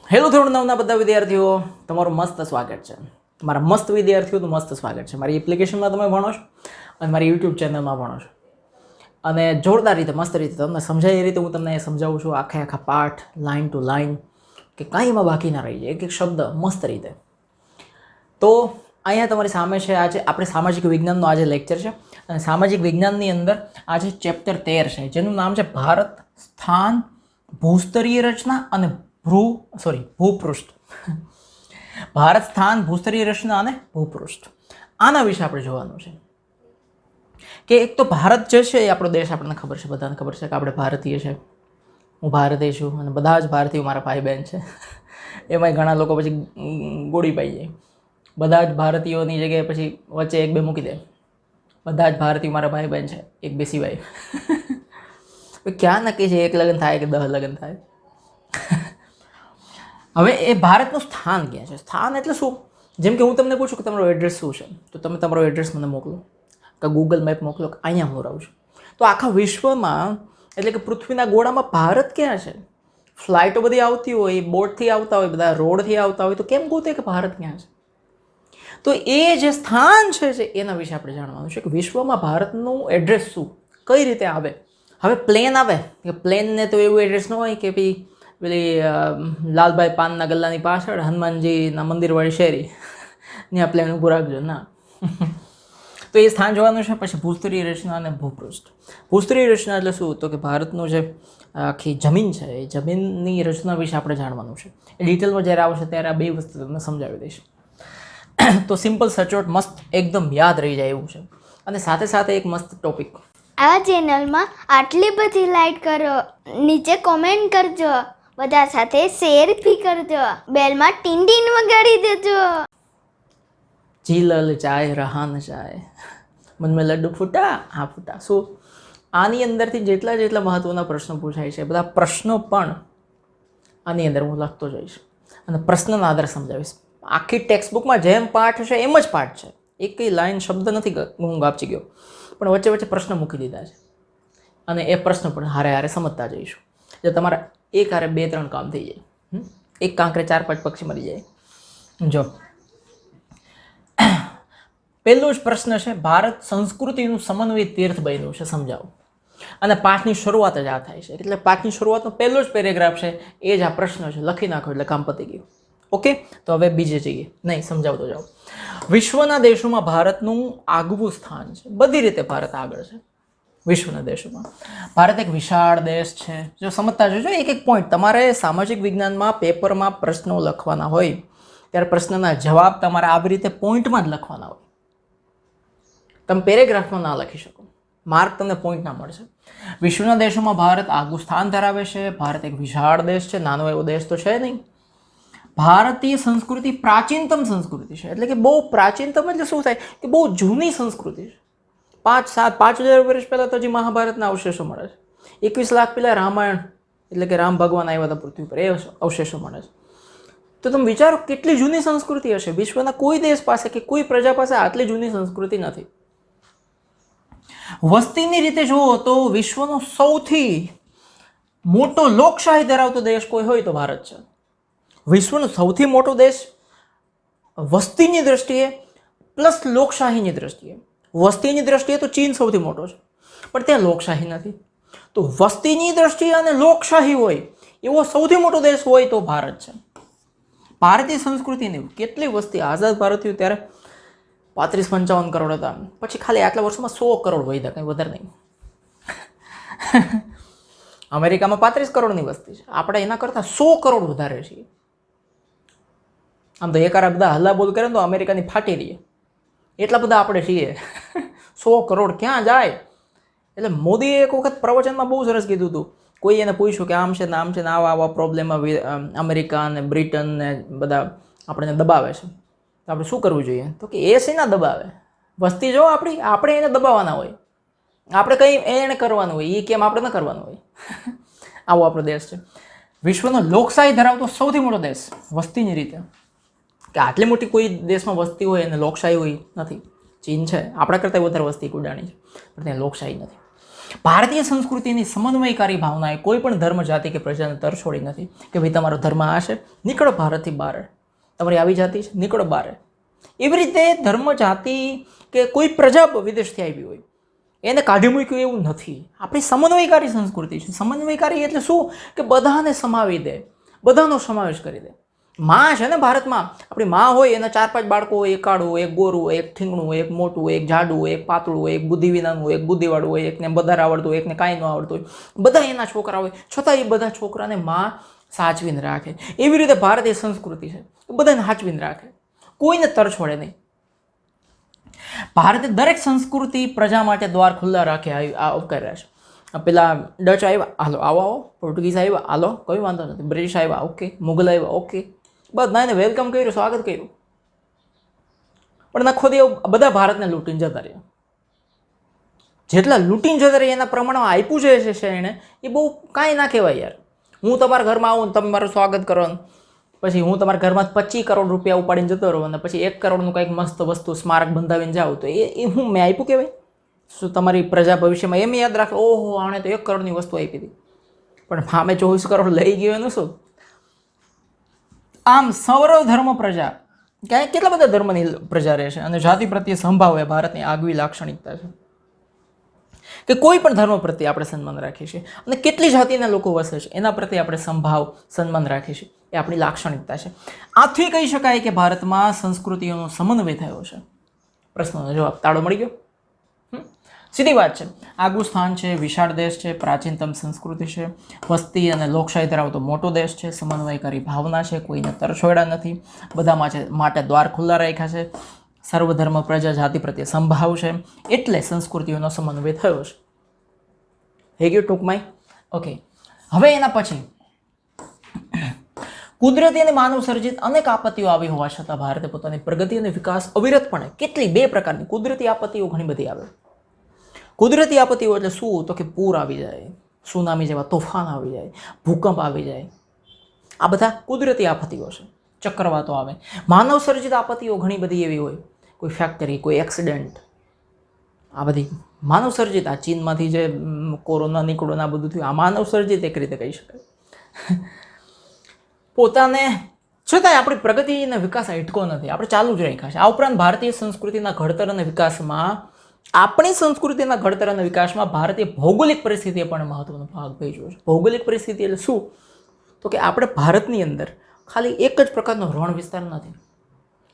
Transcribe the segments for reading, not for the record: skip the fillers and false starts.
Hello ધોરણ નવના બધા વિદ્યાર્થીઓ, તમારું મસ્ત સ્વાગત છે. તમારા મસ્ત વિદ્યાર્થીઓનું મસ્ત સ્વાગત છે. મારી એપ્લિકેશનમાં તમે ભણો છો અને મારી યુટ્યુબ ચેનલમાં ભણો છો. અને જોરદાર રીતે, મસ્ત રીતે તમને સમજાય એ રીતે હું તમને સમજાવું છું, આખા પાઠ, લાઇન ટુ લાઇન, કે કાંઈ એમાં બાકી ના રહી જાય, એક એક શબ્દ મસ્ત રીતે. તો અહીંયા તમારી સામે છે, આજે આપણે સામાજિક વિજ્ઞાનનો આજે લેક્ચર છે. અને સામાજિક વિજ્ઞાનની અંદર આજે ચેપ્ટર 13 છે, જેનું નામ છે ભારત, સ્થાન, ભૂસ્તરીય રચના અને ભૂપૃષ્ઠ. ભારત, સ્થાન, ભૂસ્તરીય રચના અને ભૂપૃષ્ઠ, આના વિશે આપણે જોવાનું છે. કે એક તો ભારત જે છે એ આપણો દેશ, આપણને ખબર છે, બધાને ખબર છે કે આપણે ભારતીય છે. હું ભારતીય છું અને બધા જ ભારતીયો મારા ભાઈ બહેન છે. એમાંય ઘણા લોકો પછી ગોળી પાઈ જાય. બધા જ ભારતીયોની જગ્યાએ પછી વચ્ચે એક બે મૂકી દે. બધા જ ભારતીય મારા ભાઈ બહેન છે, એક બે સિવાય. ક્યાં નક્કી છે એક લગ્ન થાય કે 10 લગ્ન થાય? હવે એ ભારતનું સ્થાન ક્યાં છે? સ્થાન એટલે શું? જેમ કે હું તમને પૂછું કે તમારો એડ્રેસ શું છે, તો તમે તમારો એડ્રેસ મને મોકલો, કે ગૂગલ મેપ મોકલો કે અહીંયા હું રહું છું. તો આખા વિશ્વમાં, એટલે કે પૃથ્વીના ગોળામાં ભારત ક્યાં છે? ફ્લાઇટો બધી આવતી હોય, બોટથી આવતા હોય, બધા રોડથી આવતા હોય, તો કેમ ગોતે કે ભારત ક્યાં છે? તો એ જે સ્થાન છે એના વિશે આપણે જાણવાનું છે કે વિશ્વમાં ભારતનું એડ્રેસ શું, કઈ રીતે આવે. હવે પ્લેન આવે, કે પ્લેનને તો એવું એડ્રેસ ન હોય કે ભાઈ પેલી લાલભાઈ પાનના ગલ્લાની પાછળ હનુમાનજીના મંદિરવાળી શેરી, ત્યાં પ્લેન ઊભું રાખજો, ના. તો એ સ્થાન જોવાનું છે. પછી ભૂસ્તરીય રચના અને ભૂપૃષ્ઠ. ભૂસ્તરીય રચના એટલે શું? તો કે ભારતનું જે આખી જમીન છે, એ જમીનની રચના વિશે આપણે જાણવાનું છે. એ ડિટેલમાં જ્યારે આવશે ત્યારે આ બે વસ્તુ તમને સમજાવી દઈશ. તો સિમ્પલ, સચોટ, મસ્ત, એકદમ યાદ રહી જાય એવું છે. અને સાથે સાથે એક મસ્ત ટોપિક. આ ચેનલમાં આટલી બધી લાઈક કરો, નીચે કોમેન્ટ કરજો, બધા સાથે શેર બી કરજો, બેલમાં ટીન ટીન વગાડી દેજો. જી લલચાય રહા ન જાય, મન મેં લડ્ડુ ફૂટા, હા ફૂટા. શું આની અંદરથી જેટલા મહત્વના પ્રશ્નો પૂછાય છે, બધા પ્રશ્નો પણ આની અંદર હું લખતો જઈશ અને પ્રશ્નના આધારે સમજાવીશ. આખી ટેક્સ્ટબુકમાં જેમ પાઠ છે એમ જ પાઠ છે, એક કઈ લાઈન શબ્દ નથી હું ગાપચી ગયો, પણ વચ્ચે વચ્ચે પ્રશ્ન મૂકી દીધા છે. અને એ પ્રશ્ન પણ હારે હારે સમજતા જઈશું. જો તમારા એક હારે 2-3 કામ થઈ જાય, એક કાંકરે 4-5 પક્ષી મરી જાય. જો પહેલો જ પ્રશ્ન છે, ભારત સંસ્કૃતિનું સમન્વય તીર્થ બન્યું છે, સમજાવો. અને પાઠની શરૂઆત જ આ થાય છે, એટલે પાઠની શરૂઆતનો પહેલો જ પેરેગ્રાફ છે એ જ આ પ્રશ્ન છે. લખી નાખો એટલે કામ પતી ગયું. ઓકે, તો હવે બીજે જઈએ. નહીં, સમજાવતો જાઓ. વિશ્વના દેશોમાં ભારતનું આગવું સ્થાન છે. બધી રીતે ભારત આગળ છે વિશ્વના દેશોમાં. ભારત એક વિશાળ દેશ છે. જો સમજતા જજો એક એક પોઈન્ટ. તમારે સામાજિક વિજ્ઞાનમાં પેપરમાં પ્રશ્નો લખવાના હોય ત્યારે પ્રશ્નના જવાબ તમારે આવી રીતે પોઈન્ટમાં જ લખવાના હોય. તમે પેરેગ્રાફમાં ના લખી શકો, માર્ક તમને પોઈન્ટ ના મળશે. વિશ્વના દેશોમાં ભારત આગવું સ્થાન ધરાવે છે. ભારત એક વિશાળ દેશ છે, નાનો એવો દેશ તો છે નહીં. ભારતીય સંસ્કૃતિ પ્રાચીનતમ સંસ્કૃતિ છે, એટલે કે બહુ પ્રાચીનતમ એટલે શું થાય કે બહુ જૂની સંસ્કૃતિ છે. 5,000 વર્ષ પહેલાં તો હજી મહાભારતના અવશેષો મળે છે. 21 લાખ પહેલાં રામાયણ, એટલે કે રામ ભગવાન આવ્યા હતા પૃથ્વી પર, એ અવશેષો મળે છે. તો તમે વિચારો કેટલી જૂની સંસ્કૃતિ હશે. વિશ્વના કોઈ દેશ પાસે કે કોઈ પ્રજા પાસે આટલી જૂની સંસ્કૃતિ નથી. વસ્તીની રીતે જુઓ તો વિશ્વનો સૌથી મોટો લોકશાહી ધરાવતો દેશ કોઈ હોય તો ભારત છે. વિશ્વનો સૌથી મોટો દેશ વસ્તીની દ્રષ્ટિએ પ્લસ લોકશાહીની દ્રષ્ટિએ. વસ્તીની દ્રષ્ટિએ તો ચીન સૌથી મોટો છે, પણ ત્યાં લોકશાહી નથી. તો વસ્તીની દ્રષ્ટિએ અને લોકશાહી હોય એવો સૌથી મોટો દેશ હોય તો ભારત છે. ભારતીય સંસ્કૃતિની કેટલી વસ્તી, આઝાદ ભારત થયું ત્યારે 35-55 કરોડ હતા, પછી ખાલી આટલા વર્ષોમાં 100 કરોડ વધ્યા, કંઈ વધારે નહીં. અમેરિકામાં 35 કરોડની વસ્તી છે, આપણે એના કરતાં 100 કરોડ વધારે છીએ. આમ તો એકારા બધા હલ્લા બોલ કરે તો અમેરિકાની ફાટી રહીએ, એટલા બધા આપણે છીએ. 100 કરોડ ક્યાં જાય? એટલે મોદીએ એક વખત પ્રવચનમાં બહુ સરસ કીધું હતું. કોઈ એને પૂછ્યું કે આમ છે ને આમ છે ને આવા પ્રોબ્લેમમાં અમેરિકા ને બ્રિટન ને બધા આપણને દબાવે છે, તો આપણે શું કરવું જોઈએ? તો કે એ શેના દબાવે? વસ્તી જો આપણે એને દબાવવાના હોય, આપણે કંઈ એને કરવાનું હોય, એ કેમ આપણે ન કરવાનું હોય. આવો આપણો દેશ છે. વિશ્વનો લોકશાહી ધરાવતો સૌથી મોટો દેશ વસ્તીની રીતે, કે આટલી મોટી કોઈ દેશમાં વસ્તી હોય અને લોકશાહી હોય નથી. ચીન છે, આપણા કરતાં વધારે વસ્તી ઉડાણી છે, પણ ત્યાં લોકશાહી નથી. ભારતીય સંસ્કૃતિની સમન્વયકારી ભાવનાએ કોઈ પણ ધર્મ, જાતિ કે પ્રજાને તરછોડી નથી કે ભાઈ તમારો ધર્મ આ છે, નીકળો ભારતથી બહાર, તમારી આવી જાતિ છે, નીકળો બહાર. એવી રીતે ધર્મ, જાતિ કે કોઈ પ્રજા વિદેશથી આવી હોય એને કાઢી મૂક્યું એવું નથી. આપણી સમન્વયકારી સંસ્કૃતિ છે. સમન્વયકારી એટલે શું કે બધાને સમાવી દે, બધાનો સમાવેશ કરી દે. માં છે ને ભારતમાં, આપણી માં હોય એના 4-5 બાળકો હોય, એક કાળું હોય, એક ગોરું હોય, એક ઠીંગણું હોય, એક મોટું હોય, એક જાડું હોય, એક પાતળું હોય, એક બુદ્ધિ વિનાનું હોય, એક બુદ્ધિવાળું હોય, એકને વધારે આવડતું હોય, એકને કાંઈ ન આવડતું હોય, બધા એના છોકરા હોય, છતાં એ બધા છોકરાને માં સાચવીને રાખે. એવી રીતે ભારતીય સંસ્કૃતિ છે, બધાને સાચવીને રાખે, કોઈને તરછોડે નહીં. ભારતે દરેક સંસ્કૃતિ પ્રજા માટે દ્વાર ખુલ્લા રાખે કર્યા છે. પેલા ડચ આવ્યા, હાલો આવો આવો. પોર્ટુગીઝ આવ્યા, હાલો કોઈ વાંધો નથી. બ્રિટિશ આવ્યા, ઓકે. મુગલ આવ્યા, ઓકે. બધા એને વેલકમ કર્યું, સ્વાગત કર્યું. પણ નખો દે બધા ભારતને લૂંટીને જતા રહ્યા. જેટલા લૂંટીને જતા રહ્યા એના પ્રમાણમાં આપ્યું છે એણે, એ બહુ કાંઈ ના કહેવાય યાર. હું તમારા ઘરમાં આવું ને તમે મારું સ્વાગત કરો, પછી હું તમારા ઘરમાં 25 કરોડ રૂપિયા ઉપાડીને જતો રહું અને પછી 1 કરોડનું કંઈક મસ્ત વસ્તુ સ્મારક બંધાવીને જાઉં, તો એ હું મેં આપ્યું કહેવાય? શું તમારી પ્રજા ભવિષ્યમાં એમ યાદ રાખે, ઓહો આણે તો 1 કરોડની વસ્તુ આપી હતી, પણ હા મેં 24 કરોડ લઈ ગયો એનું શું? આમ સર્વધર્મ પ્રજા, ક્યાંય કેટલા બધા ધર્મની પ્રજા રહે છે અને જાતિ પ્રત્યે સંભાવ એ ભારતની આગવી લાક્ષણિકતા છે કે કોઈ પણ ધર્મ પ્રત્યે આપણે સન્માન રાખીએ છીએ અને કેટલી જાતિના લોકો વસે છે એના પ્રત્યે આપણે સંભાવ, સન્માન રાખીએ છીએ. એ આપણી લાક્ષણિકતા છે. આથી કહી શકાય કે ભારતમાં સંસ્કૃતિઓનો સમન્વય થયો છે. પ્રશ્નનો જવાબ તાળો મળી ગયો. સીધી વાત છે. આગવું સ્થાન છે, વિશાળ દેશ છે, પ્રાચીનતમ સંસ્કૃતિ છે, વસ્તી અને લોકશાહી ધરાવતો મોટો દેશ છે, સમન્વયકારી ભાવના છે, કોઈને તરછોડ્યા નથી, બધા માટે દ્વાર ખુલ્લા રાખ્યા છે, સર્વધર્મ પ્રજા જાતિ પ્રત્યે સંભાવ છે, એટલે સંસ્કૃતિઓનો સમન્વય થયો છે. થઈ ગયું ટૂંકમાં? ઓકે. હવે એના પછી કુદરતી અને માનવ સર્જિત અનેક આપત્તિઓ આવી હોવા છતાં ભારતે પોતાની પ્રગતિ અને વિકાસ અવિરતપણે કેટલી 2 પ્રકારની કુદરતી આપત્તિઓ ઘણી બધી આવે. કુદરતી આપત્તિઓ એટલે શું? તો કે પૂર આવી જાય, સુનામી જેવા તોફાન આવી જાય, ભૂકંપ આવી જાય, આ બધા કુદરતી આપત્તિઓ છે. ચક્રવાતો આવે. માનવ સર્જિત આપત્તિઓ ઘણી બધી એવી હોય, કોઈ ફેક્ટરી, કોઈ એક્સિડન્ટ, આ બધી માનવ સર્જિત. આ ચીનમાંથી જે કોરોના નીકળ્યો આ બધું થયું, આ માનવ સર્જિત એક રીતે કહી શકાય. પોતાને છતાંય આપણી પ્રગતિ અને વિકાસ અટકો નથી, આપણે ચાલુ જ રાખ્યા છે. આ ઉપરાંત ભારતીય સંસ્કૃતિના ઘડતર અને વિકાસમાં, આપણી સંસ્કૃતિના ઘડતર અને વિકાસમાં ભારતીય ભૌગોલિક પરિસ્થિતિએ પણ મહત્વનો ભાગ ભજવ્યો છે. ભૌગોલિક પરિસ્થિતિ એટલે શું? તો કે આપણે ભારતની અંદર ખાલી એક જ પ્રકારનો રણ વિસ્તાર નથી.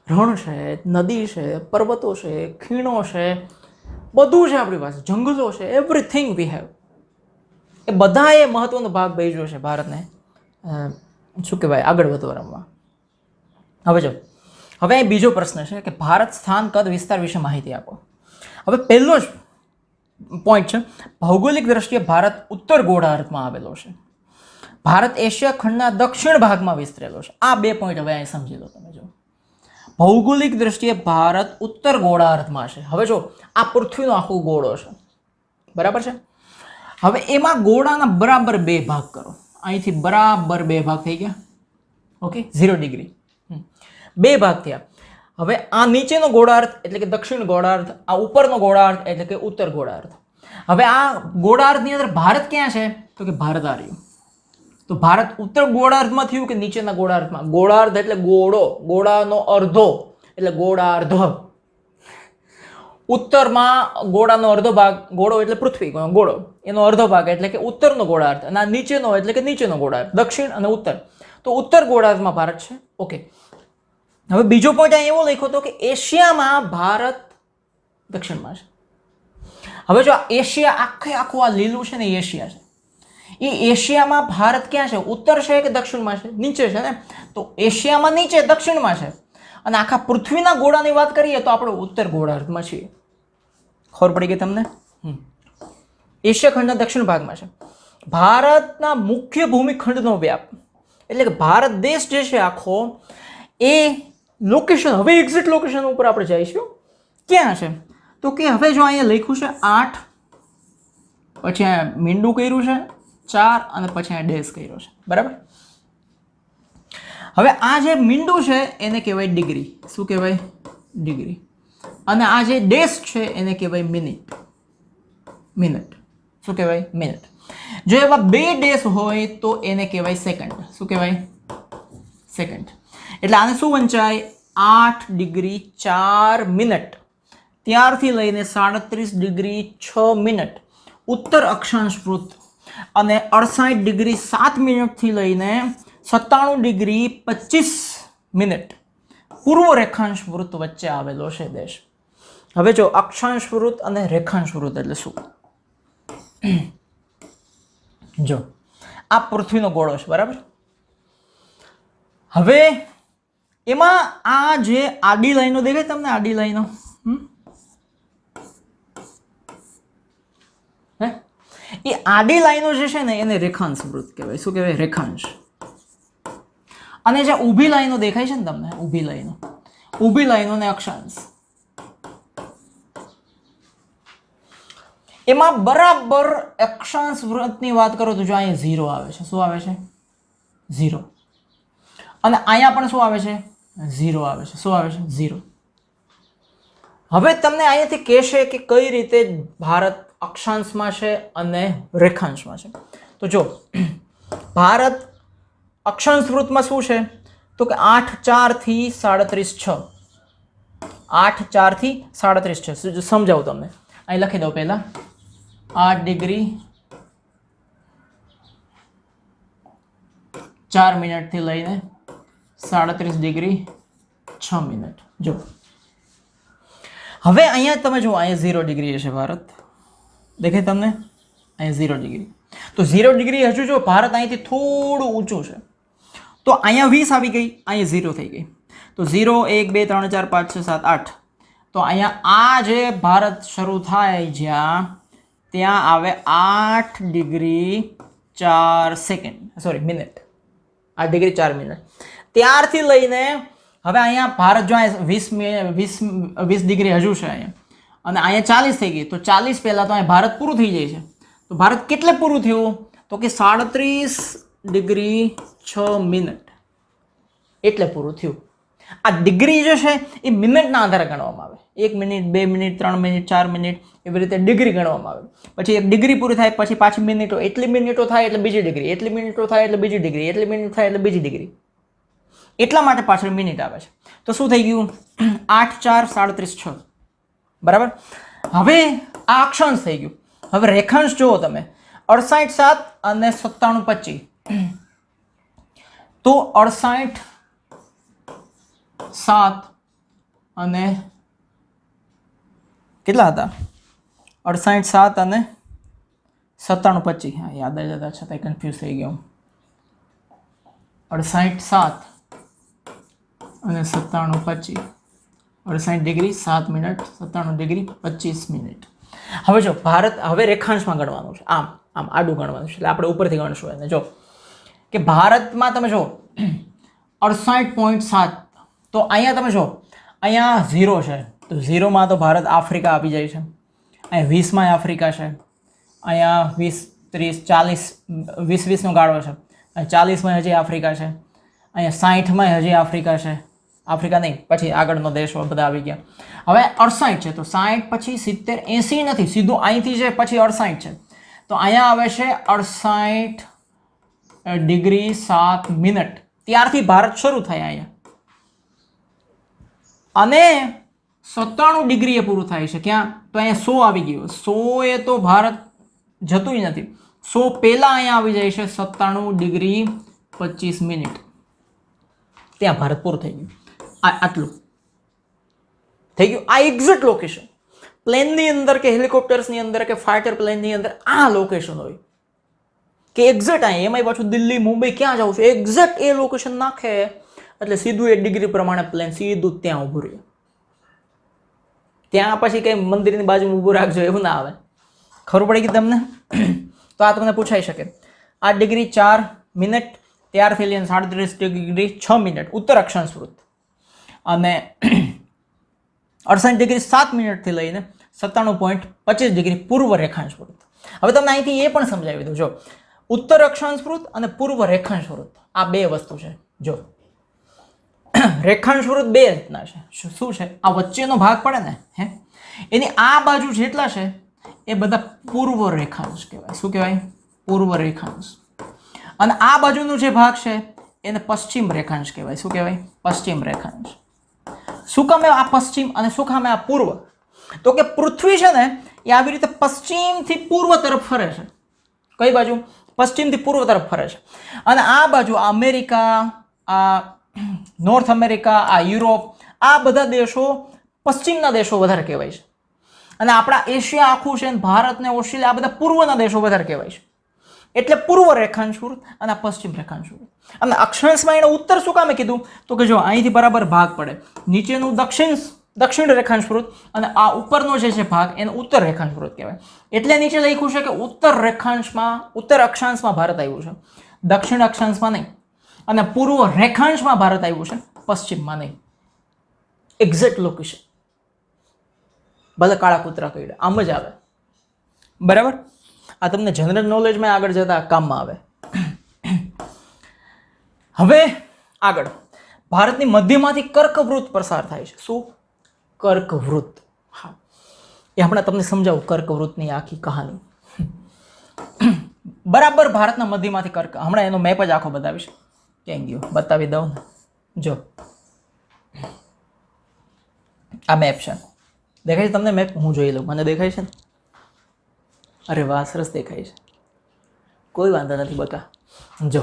રણ છે, નદી છે, પર્વતો છે, ખીણો છે, બધું છે આપણી પાસે, જંગલો છે, એવરીથિંગ વી હેવ. એ બધાએ મહત્વનો ભાગ ભજવ્યો છે ભારતને શું કહેવાય આગળ વધવામાં. હવે જો, હવે અહીં બીજો પ્રશ્ન છે કે ભારત સ્થાન, કદ, વિસ્તાર વિશે માહિતી આપો. હવે પહેલો જ પોઈન્ટ છે, ભૌગોલિક દ્રષ્ટિએ ભારત ઉત્તર ગોળાર્ધમાં આવેલો છે. ભારત એશિયા ખંડના દક્ષિણ ભાગમાં વિસ્તરેલો છે. આ 2 પોઈન્ટ હવે અહીં સમજી લો તમે. જો ભૌગોલિક દ્રષ્ટિએ ભારત ઉત્તર ગોળાર્ધમાં છે. હવે જો આ પૃથ્વીનો આખો ગોળો છે, બરાબર છે. હવે એમાં ગોળાના બરાબર 2 ભાગ કરો. અહીંથી બરાબર 2 ભાગ થઈ ગયા, ઓકે, 0 ડિગ્રી 2 ભાગ થયા. હવે આ નીચેનો ગોળાર્ધ એટલે કે દક્ષિણ ગોળાર્ધ, આ ઉપરનો ગોળાર્ધ એટલે કે ઉત્તર ગોળાર્ધ. હવે આ ગોળાર્ધની અંદર ભારત ક્યાં છે? તો કે ભારત આ રહ્યું. તો ભારત ઉત્તર ગોળાર્ધમાં થયું કે નીચેના ગોળાર્ધમાં? ગોળાર્ધ એટલે ગોળો, ગોળાનો અર્ધો એટલે ગોળાર્ધ. ઉત્તરમાં ગોળાનો અડધો ભાગ, ગોળો એટલે પૃથ્વી, ગોળો એનો અડધો ભાગ એટલે કે ઉત્તરનો ગોળાર્ધ, અને આ નીચેનો એટલે કે નીચેનો ગોળાર્ધ, દક્ષિણ અને ઉત્તર. તો ઉત્તર ગોળાર્ધમાં ભારત છે. ઓકે. હવે બીજો પોઈન્ટ અહીં એવો લખ્યો હતો કે એશિયામાં ભારત દક્ષિણમાં છે. હવે જો એશિયા આખું આ લીલું છે ને, એશિયા છે. એ એશિયામાં ભારત ક્યાં છે? ઉત્તર છે કે દક્ષિણમાં છે? નીચે છે ને. તો એશિયામાં નીચે, દક્ષિણમાં છે. અને આખા પૃથ્વીના ગોળાની વાત કરીએ તો આપણે ઉત્તર ગોળાર્ધમાં છીએ. ખબર પડી ગઈ તમને? એશિયા ખંડના દક્ષિણ ભાગમાં છે. ભારતના મુખ્ય ભૂમિખંડનો વ્યાપ એટલે કે ભારત દેશ જે છે આખો, એ લોકેશન, હવે એક્ઝેક્ટ લોકેશન ઉપર આપણે જઈશું. ક્યાં છે? તો કે હવે જો અહીંયા લખ્યું છે 8, પછી અહીંયા મીંડું કર્યું છે 4 અને પછી અહીંયા ડેશ કર્યો છે, બરાબર. હવે આ જે મીંડું છે એને કહેવાય ડિગ્રી. શું કહેવાય? ડિગ્રી. અને આ જે ડેશ છે એને કહેવાય મિનિટ. શું કહેવાય? મિનિટ. જો એવા 2 ડેશ હોય તો એને કહેવાય સેકન્ડ. શું કહેવાય? સેકન્ડ. એટલે આને શું વંચાય? 8 ડિગ્રી 4 મિનિટ ત્યારથી લઈને 37 ડિગ્રી 6 મિનિટ ઉત્તર અક્ષાંશ વૃત્ત અને 68 ડિગ્રી 7 મિનિટથી લઈને 97 ડિગ્રી 25 મિનિટ પૂર્વ રેખાંશ વૃત્ત વચ્ચે આવેલો છે દેશ. હવે જો અક્ષાંશ વૃત્ત અને રેખાંશ વૃત્ત એટલે શું? જો આ પૃથ્વીનો ગોળો છે, બરાબર? હવે એમાં આ જે આડી લાઈનો દેખાય તમને, આડી લાઈનો, એ આડી લાઈનો જે છે ને એને રેખાંશ વૃત્ત કહેવાય. શું કહેવાય? રેખાંશ. અને જે ઊભી લાઈનો દેખાય છે ને તમને, ઊભી લાઈનોને અક્ષાંશ. એમાં બરાબર અક્ષાંશ વૃત્તની વાત કરો તો જો અહીંયા 0 આવે છે. શું આવે છે? 0. અને અહીંયા પણ શું આવે છે? 0 આવે છે. શું આવે છે? 0. હવે તમને અહીંયાથી કહેશે કે કઈ રીતે ભારત અક્ષાંશમાં છે અને રેખાંશમાં છે. તો જો ભારત અક્ષાંશ વૃત્તમાં શું છે તો કે 8 4 થી 37 6. 8 4 થી 37 6 સમજાવું તમને. અહીં લખી દઉં પહેલા. 8 ડિગ્રી 4 મિનિટથી લઈને 37 ડિગ્રી 6 મિનિટ. જો હવે અહીંયા તમે જુઓ, અહીંયા 0 ડિગ્રી હશે ભારત. દેખાય તમને? અહીંયા 0 ડિગ્રી. તો 0 ડિગ્રી હજુ જો ભારત અહીંથી થોડું ઊંચું છે તો અહીંયા 20 આવી ગઈ, અહીંયા 0 થઈ ગઈ. તો 0 1 2 3 4 5 6 7 8. તો અહીંયા આ જે ભારત શરૂ થાય જ્યાં ત્યાં આવે 8 degree 4 second, sorry minute. 8 degree 4 minute ત્યારથી લઈને હવે અહીંયા ભારત જો 20 ડિગ્રી હજુ છે અહીંયા, અને અહીંયા 40 થઈ ગઈ. તો 40 પહેલાં તો અહીંયા ભારત પૂરું થઈ જાય છે. તો ભારત કેટલે પૂરું થયું તો કે 37 ડિગ્રી 6 મિનિટ એટલે પૂરું થયું. આ ડિગ્રી જે છે એ મિનિટના આધારે ગણવામાં આવે. 1 મિનિટ 2 મિનિટ 3 મિનિટ 4 મિનિટ એવી રીતે ડિગ્રી ગણવામાં આવે. પછી એક ડિગ્રી પૂરી થાય પછી પાછી મિનિટો, એટલી મિનિટો થાય એટલે બીજી ડિગ્રી, એટલી મિનિટો થાય એટલે બીજી ડિગ્રી, એટલી મિનિટ થાય એટલે બીજી ડિગ્રી. એટલા માટે પાછળ મિનિટ આવે છે. તો શું થઈ ગયું? 8 4 37 6. બરાબર. હવે આ અક્ષાંશ થઈ ગયું. હવે રેખાંશ જુઓ તમે, 68 7 અને 97 25. તો 68 7 અને કેટલા હતા? 68 7 અને 97 25. હા, યાદ જ હતા છતાં કન્ફ્યુઝ થઈ ગયો. 68 7 અને 97 25. 68 ડિગ્રી 7 મિનિટ, 97 ડિગ્રી 25 મિનિટ. હવે જો ભારત હવે રેખાંશમાં ગણવાનું છે. આમ આમ આડું ગણવાનું છે. એટલે આપણે ઉપરથી ગણશું એને. જો કે ભારતમાં તમે જો 68.7. તો અહીંયા તમે જો અહીંયા 0 છે. તો 0માં તો ભારત આફ્રિકા આપી જાય છે. અહીંયા 20માં આફ્રિકા છે. અહીંયા 20 30 40 20 નો ગાળો છે. અહીંયા 40માં હજી આફ્રિકા છે. અહીંયા 60માં હજી આફ્રિકા છે. આફ્રિકા નહીં, પછી આગળનો દેશો બધા આવી ગયા. હવે 68 છે. તો 60 પછી 70 80 નથી, સીધું અહીંથી છે પછી 68 છે. તો અહીંયા આવે છે 68 ડિગ્રી 7 મિનિટ ત્યારથી ભારત શરૂ થાય અહીંયા, અને 97 ડિગ્રીએ પૂરું થાય છે. ક્યાં? તો અહીંયા 100 આવી ગયું. 100 એ તો ભારત જતું નથી. 100 પહેલા અહીંયા આવી જાય છે 97 ડિગ્રી 25 મિનિટ. ત્યાં ભારત પૂરું થઈ ગયું. આટલું થઈ ગયું. આ એક્ઝેક્ટ લોકેશન પ્લેનની અંદર કે હેલિકોપ્ટર્સની અંદર કે ફાઇટર પ્લેનની અંદર આ લોકેશન હોય કે એક્ઝેક્ટ અહીંયા. એમાંય પાછું દિલ્હી મુંબઈ ક્યાં જવું છે એક્ઝેક્ટ એ લોકેશન નાખે એટલે સીધું એ ડિગ્રી પ્રમાણે પ્લેન સીધું ત્યાં ઊભું રહે. ત્યાં પછી કંઈ મંદિરની બાજુમાં ઊભું રાખજો એવું ના આવે. ખબર પડી ગઈ તમને? તો આ તમને પૂછાઈ શકે. 8 ડિગ્રી 4 મિનિટ ત્યારથી લઈને 37 ડિગ્રી 6 મિનિટ ઉત્તર અક્ષાંશ વૃત્ત, અને 68 ડિગ્રી 7 મિનિટથી લઈને 97.25 ડિગ્રી પૂર્વ રેખાંશ વૃત્ત. હવે તમને અહીંથી એ પણ સમજાવી દઉં. જો ઉત્તર અક્ષાંશ વૃત્ત અને પૂર્વ રેખાંશ વૃત્ત આ બે વસ્તુ છે. જો રેખાંશ વૃત્ત બે રીતના છે. શું છે? આ વચ્ચેનો ભાગ પડે ને, હે, એની આ બાજુ જેટલા છે એ બધા પૂર્વ રેખાંશ કહેવાય. શું કહેવાય? પૂર્વ રેખાંશ. અને આ બાજુનો જે ભાગ છે એને પશ્ચિમ રેખાંશ કહેવાય. શું કહેવાય? પશ્ચિમ રેખાંશ. શું કામે આ પશ્ચિમ અને શું કામે આ પૂર્વ? તો કે પૃથ્વી છે ને એ આવી રીતે પશ્ચિમથી પૂર્વ તરફ ફરે છે. કઈ બાજુ? પશ્ચિમથી પૂર્વ તરફ ફરે છે. અને આ બાજુ આ અમેરિકા, આ નોર્થ અમેરિકા, આ યુરોપ, આ બધા દેશો પશ્ચિમના દેશો વધારે કહેવાય છે. અને આપણા એશિયા આખું છે, ભારત ને ઓસ્ટ્રેલિયા, આ બધા પૂર્વના દેશો વધારે કહેવાય છે. એટલે પૂર્વ રેખાંશ વૃત્ત અને પશ્ચિમ રેખાંશ વૃત્ત. અને અક્ષાંશમાં એને ઉત્તર શું કામે કીધું? તો કે જો અહીંથી બરાબર ભાગ પડે, નીચેનું દક્ષિણ રેખાંશ વૃત્ત અને આ ઉપરનો જે છે ભાગ એને ઉત્તર રેખાંશ વૃત્ત કહેવાય. એટલે નીચે લખ્યું છે કે ઉત્તર અક્ષાંશમાં ભારત આવ્યું છે, દક્ષિણ અક્ષાંશમાં નહીં. અને પૂર્વ રેખાંશમાં ભારત આવ્યું છે, પશ્ચિમમાં નહીં. Exact location. ભલે કાળા કૂતરા કહીએ, આમ જ આવે. બરાબર? આ તમને જનરલ નોલેજમાં આગળ જતા કામમાં આવે. હવે આગળ ભારતની મધ્યમાંથી કર્કવૃત્ત પસાર થાય છે. શું? કર્કવૃત્ત. હા, એ હમણાં તમને સમજાવું કર્કવૃત્તની આખી કહાની. બરાબર ભારતના મધ્યમાંથી હમણાં એનો મેપ જ આખો બતાવીશ. ક્યાં ગયો? બતાવી દઉં ને. જો આ મેપ છે. દેખાય છે તમને મેપ? હું જોઈ લઉં. મને દેખાય છે ને? અરે વાહ, સરસ દેખાય છે. કોઈ વાંધો નથી બકા. જો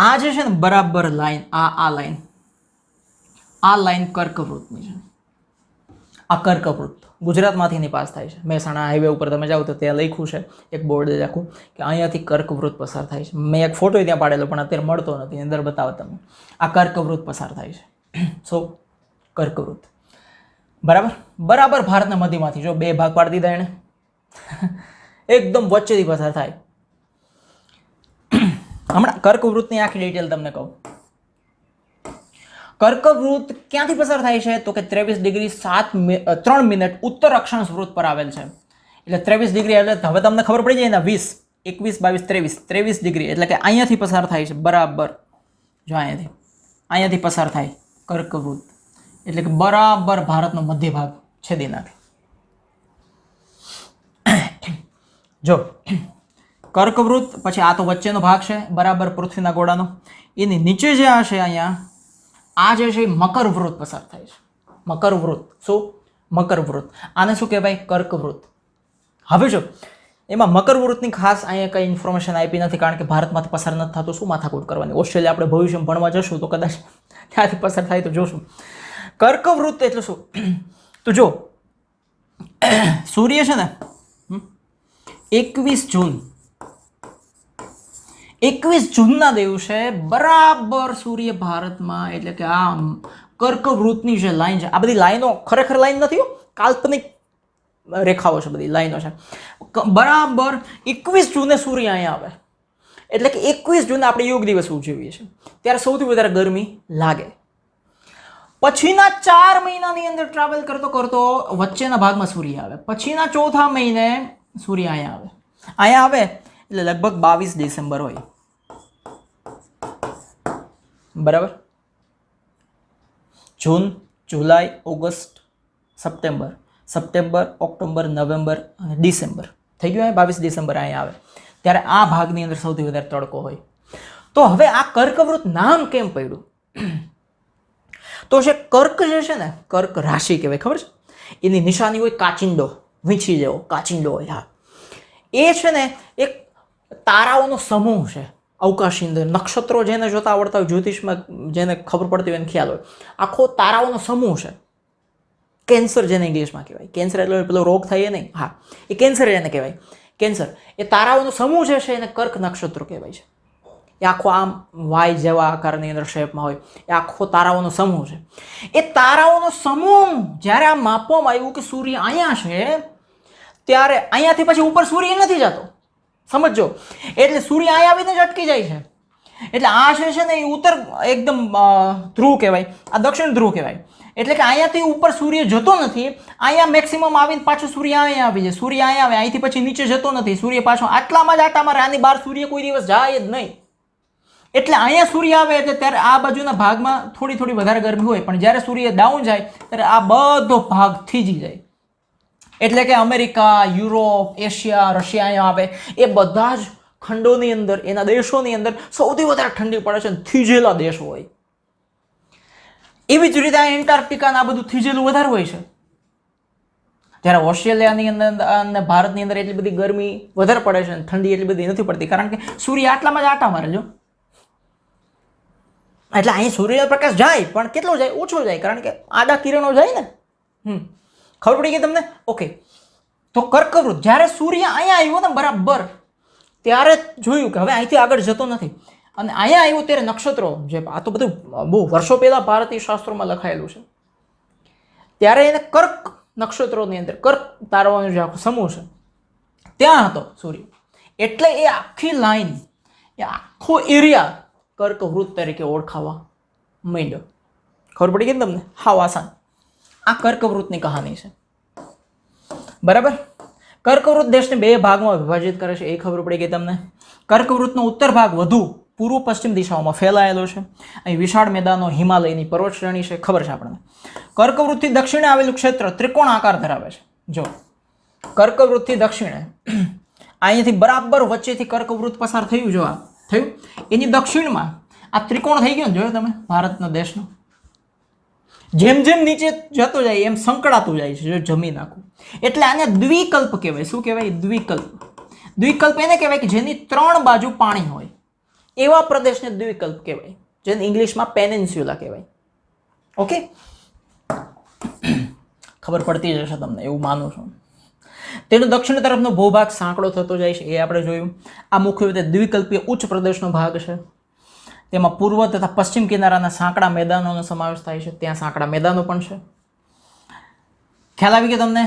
આ જે છે ને બરાબર લાઈન, આ લાઈન કર્કવૃત્તની છે. આ કર્કવૃત્ત ગુજરાતમાંથી પાસ થાય છે. મહેસાણા હાઈવે ઉપર તમે જાઓ તો ત્યાં લખ્યું છે એક બોર્ડ જ આખું કે અહીંયાથી કર્કવૃત્ત પસાર થાય છે. મેં એક ફોટો ત્યાં પાડેલો પણ અત્યારે મળતો નથી, અંદર બતાવો તમે. આ કર્કવૃત્ત પસાર થાય છે. સો કર્કવૃત્ત બરાબર ભારતના મધ્યમાંથી. જો બે ભાગ પાડી દીધા એને. એકદમ વચ્ચેથી પસાર થાય. હમણાં કર્કવૃત્તની આખી ડિટેલ તમને કહું. કર્કવૃત્ત ક્યાંથી પસાર થાય છે? તો કે 23 ડિગ્રી 3 મિનિટ ઉત્તર અક્ષાંશ વૃત્ત પર આવેલ છે. એટલે 23 ડિગ્રી એટલે હવે તમને ખબર પડી જાય ને, 20, 21, 22, 23 ડિગ્રી એટલે કે અહીંયાથી પસાર થાય છે. બરાબર જો અહીંયાથી પસાર થાય કર્કવૃત્ત. એટલે કે બરાબર ભારતનો મધ્ય ભાગ છેદી નાખે. જો કર્કવૃત્ત પછી આ તો વચ્ચેનો ભાગ છે બરાબર પૃથ્વીના ગોળાનો. એની નીચે જે આ છે અહીંયા, આ જે છે મકરવૃત્ત પસાર થાય છે. મકરવૃત્ત. શું? મકરવૃત્ત. આને શું કહેવાય? કર્કવૃત્ત. હવે જો એમાં મકરવૃત્તની ખાસ અહીંયા કંઈ ઇન્ફોર્મેશન આપી નથી, કારણ કે ભારતમાંથી પસાર નથી થતું. શું માથાકૂટ કરવાની? ઓસ્ટ્રેલિયા આપણે ભવિષ્યમાં ભણવા જશું તો કદાચ ત્યાંથી પસાર થાય તો જોશું. કર્કવૃત્ત એટલે શું? તો જો સૂર્ય છે ને 21 જૂનના દિવસે બરાબર સૂર્ય ભારતમાં, એટલે કે આ કર્કવૃત્તની જે લાઈન છે, આ બધી લાઈનો ખરેખર લાઈન નથી હો, કાલ્પનિક રેખાઓ છે, બધી લાઈનો છે. બરાબર 21 જૂને સૂર્ય અહીંયા આવે. એટલે કે 21 જૂને આપણે યોગ દિવસ ઉજવીએ છીએ. ત્યારે સૌથી વધારે ગરમી લાગે. પછીના 4 મહિનાની અંદર ટ્રાવેલ કરતો કરતો વચ્ચેના ભાગમાં સૂર્ય આવે. પછીના ચોથા મહિને સૂર્ય અહીંયા આવે એટલે લગભગ 22 ડિસેમ્બર હોય. બરાબર? જૂન, જુલાઈ, ઓગસ્ટ, સપ્ટેમ્બર, ઓક્ટોબર, નવેમ્બર અને ડિસેમ્બર થઈ ગયું. 22 ડિસેમ્બર અહીંયા આવે ત્યારે આ ભાગની અંદર સૌથી વધારે તડકો હોય. તો હવે આ કર્કવૃત્ત નામ કેમ પડ્યું? તો છે કર્ક જે છે ને, કર્ક રાશિ કહેવાય. ખબર છે? એની નિશાની હોય કાચિંડો, વીંછી જેવો કાચિંડો હોય. હા, એ છે ને એક તારાઓનો સમૂહ છે. અવકાશી અંદર નક્ષત્રો જેને જોતા આવડતા હોય, જ્યોતિષમાં જેને ખબર પડતી હોય એને ખ્યાલ હોય. આખો તારાઓનો સમૂહ છે. કેન્સર જેને ઇંગ્લિશમાં કહેવાય. કેન્સર એટલે પેલો રોગ થાય એ નહીં. હા, એ કેન્સર એને કહેવાય. કેન્સર એ તારાઓનો સમૂહ જે છે એને કર્ક નક્ષત્ર કહેવાય છે. એ આખો આમ વાય જેવા આકારની અંદર શેપમાં હોય. એ આખો તારાઓનો સમૂહ છે. એ તારાઓનો સમૂહ જ્યારે આ માપવામાં આવ્યું કે સૂર્ય અહીંયા છે, ત્યારે અહીંયાથી પછી ઉપર સૂર્ય નથી જતો. સમજો. એટલે સૂર્ય અહીંયા આવીને જ અટકી જાય છે. એટલે આ છે ને એ ઉત્તર એકદમ ધ્રુવ કહેવાય, આ દક્ષિણ ધ્રુવ કહેવાય. એટલે કે અહીંયાથી ઉપર સૂર્ય જતો નથી. અહીંયા મેક્સિમમ આવીને પાછો સૂર્ય અહીંયા આવી જાય. સૂર્ય અહીંયા આવે, અહીંથી પછી નીચે જતો નથી. સૂર્ય પાછો આટલામાં જ આટામાં આની બહાર સૂર્ય કોઈ દિવસ જાય જ નહીં. એટલે અહીંયા સૂર્ય આવે એટલે ત્યારે આ બાજુના ભાગમાં થોડી વધારે ગરમી હોય, પણ જ્યારે સૂર્ય ડાઉન જાય ત્યારે આ બધો ભાગ થીજી જાય. એટલે કે અમેરિકા, યુરોપ, એશિયા, રશિયા અહીંયા આવે એ બધા જ ખંડોની અંદર, એના દેશોની અંદર સૌથી વધારે ઠંડી પડે છે, થીજેલા દેશો હોય. એવી જ રીતે આ એન્ટાર્કટિકા આ બધું થીજેલું વધારે હોય છે. જ્યારે ઓસ્ટ્રેલિયાની અંદર અને ભારતની અંદર એટલી બધી ગરમી વધારે પડે છે અને ઠંડી એટલી બધી નથી પડતી, કારણ કે સૂર્ય આટલામાં જ આટા મારે જો. એટલે અહીં સૂર્યપ્રકાશ જાય પણ કેટલો જાય? ઓછો જાય, કારણ કે આડા કિરણો જાય ને. ખબર પડી ગઈ તમને? ઓકે. તો કર્કવૃત જ્યારે સૂર્ય અહીંયા આવ્યો ને બરાબર ત્યારે જોયું કે હવે અહીંથી આગળ જતો નથી, અને અહીંયા આવ્યો ત્યારે નક્ષત્રો, જે આ તો બધું બહુ વર્ષો પહેલા ભારતીય શાસ્ત્રોમાં લખાયેલું છે, ત્યારે એને કર્ક નક્ષત્રોની અંદર, કર્ક તારાઓનો જે આખો સમૂહ છે ત્યાં હતો સૂર્ય. એટલે એ આખી લાઈન, એ આખો એરિયા કર્કવૃત તરીકે ઓળખાવા માંડ્યો. ખબર પડી ગઈ ને તમને? હાવ આસાન. આ કર્કવૃતની કહાની છે. બરાબર. કર્કવૃત દેશને બે ભાગમાં વિભાજિત કરે છે, એ ખબર પડી ગઈ તમને. કર્કવૃતનો ઉત્તર ભાગ વધુ પૂર્વ પશ્ચિમ દિશાઓમાં ફેલાયેલો છે. અહીં વિશાળ મેદાનો, હિમાલયની પર્વત શ્રેણી છે, ખબર છે આપણને. કર્કવૃતથી દક્ષિણે આવેલું ક્ષેત્ર ત્રિકોણ આકાર ધરાવે છે. જો કર્કવૃતથી દક્ષિણે અહીંયાથી બરાબર વચ્ચેથી કર્કવૃત પસાર થયું, જો આ થયું, એની દક્ષિણમાં આ ત્રિકોણ થઈ ગયો ને, જોયો તમે ભારતના દેશનો. જેમ જેમ નીચે જતો જાય એમ સંકળાતું જાય છે, જો જમીન આખું. એટલે આને દ્વિકલ્પ કહેવાય. શું કહેવાય? દ્વિકલ્પ. દ્વિકલ્પ એને કહેવાય કે જેની ત્રણ બાજુ પાણી હોય, એવા પ્રદેશને દ્વિકલ્પ કહેવાય, જેને ઇંગ્લિશમાં પેનિન્સ્યુલા કહેવાય. ઓકે, ખબર પડતી જશે તમને, એવું માનું છું. તેનો દક્ષિણ તરફનો ભૂભાગ સાંકડો થતો જાય છે, એ આપણે જોયું. આ મુખ્ય રીતે દ્વિકલ્પીય ઉચ્ચ પ્રદેશનો ભાગ છે. તેમાં પૂર્વ તથા પશ્ચિમ કિનારાના સાંકડા મેદાનોનો સમાવેશ થાય છે. ત્યાં સાંકડા મેદાનો પણ છે. ખ્યાલ આવી ગયો તમને?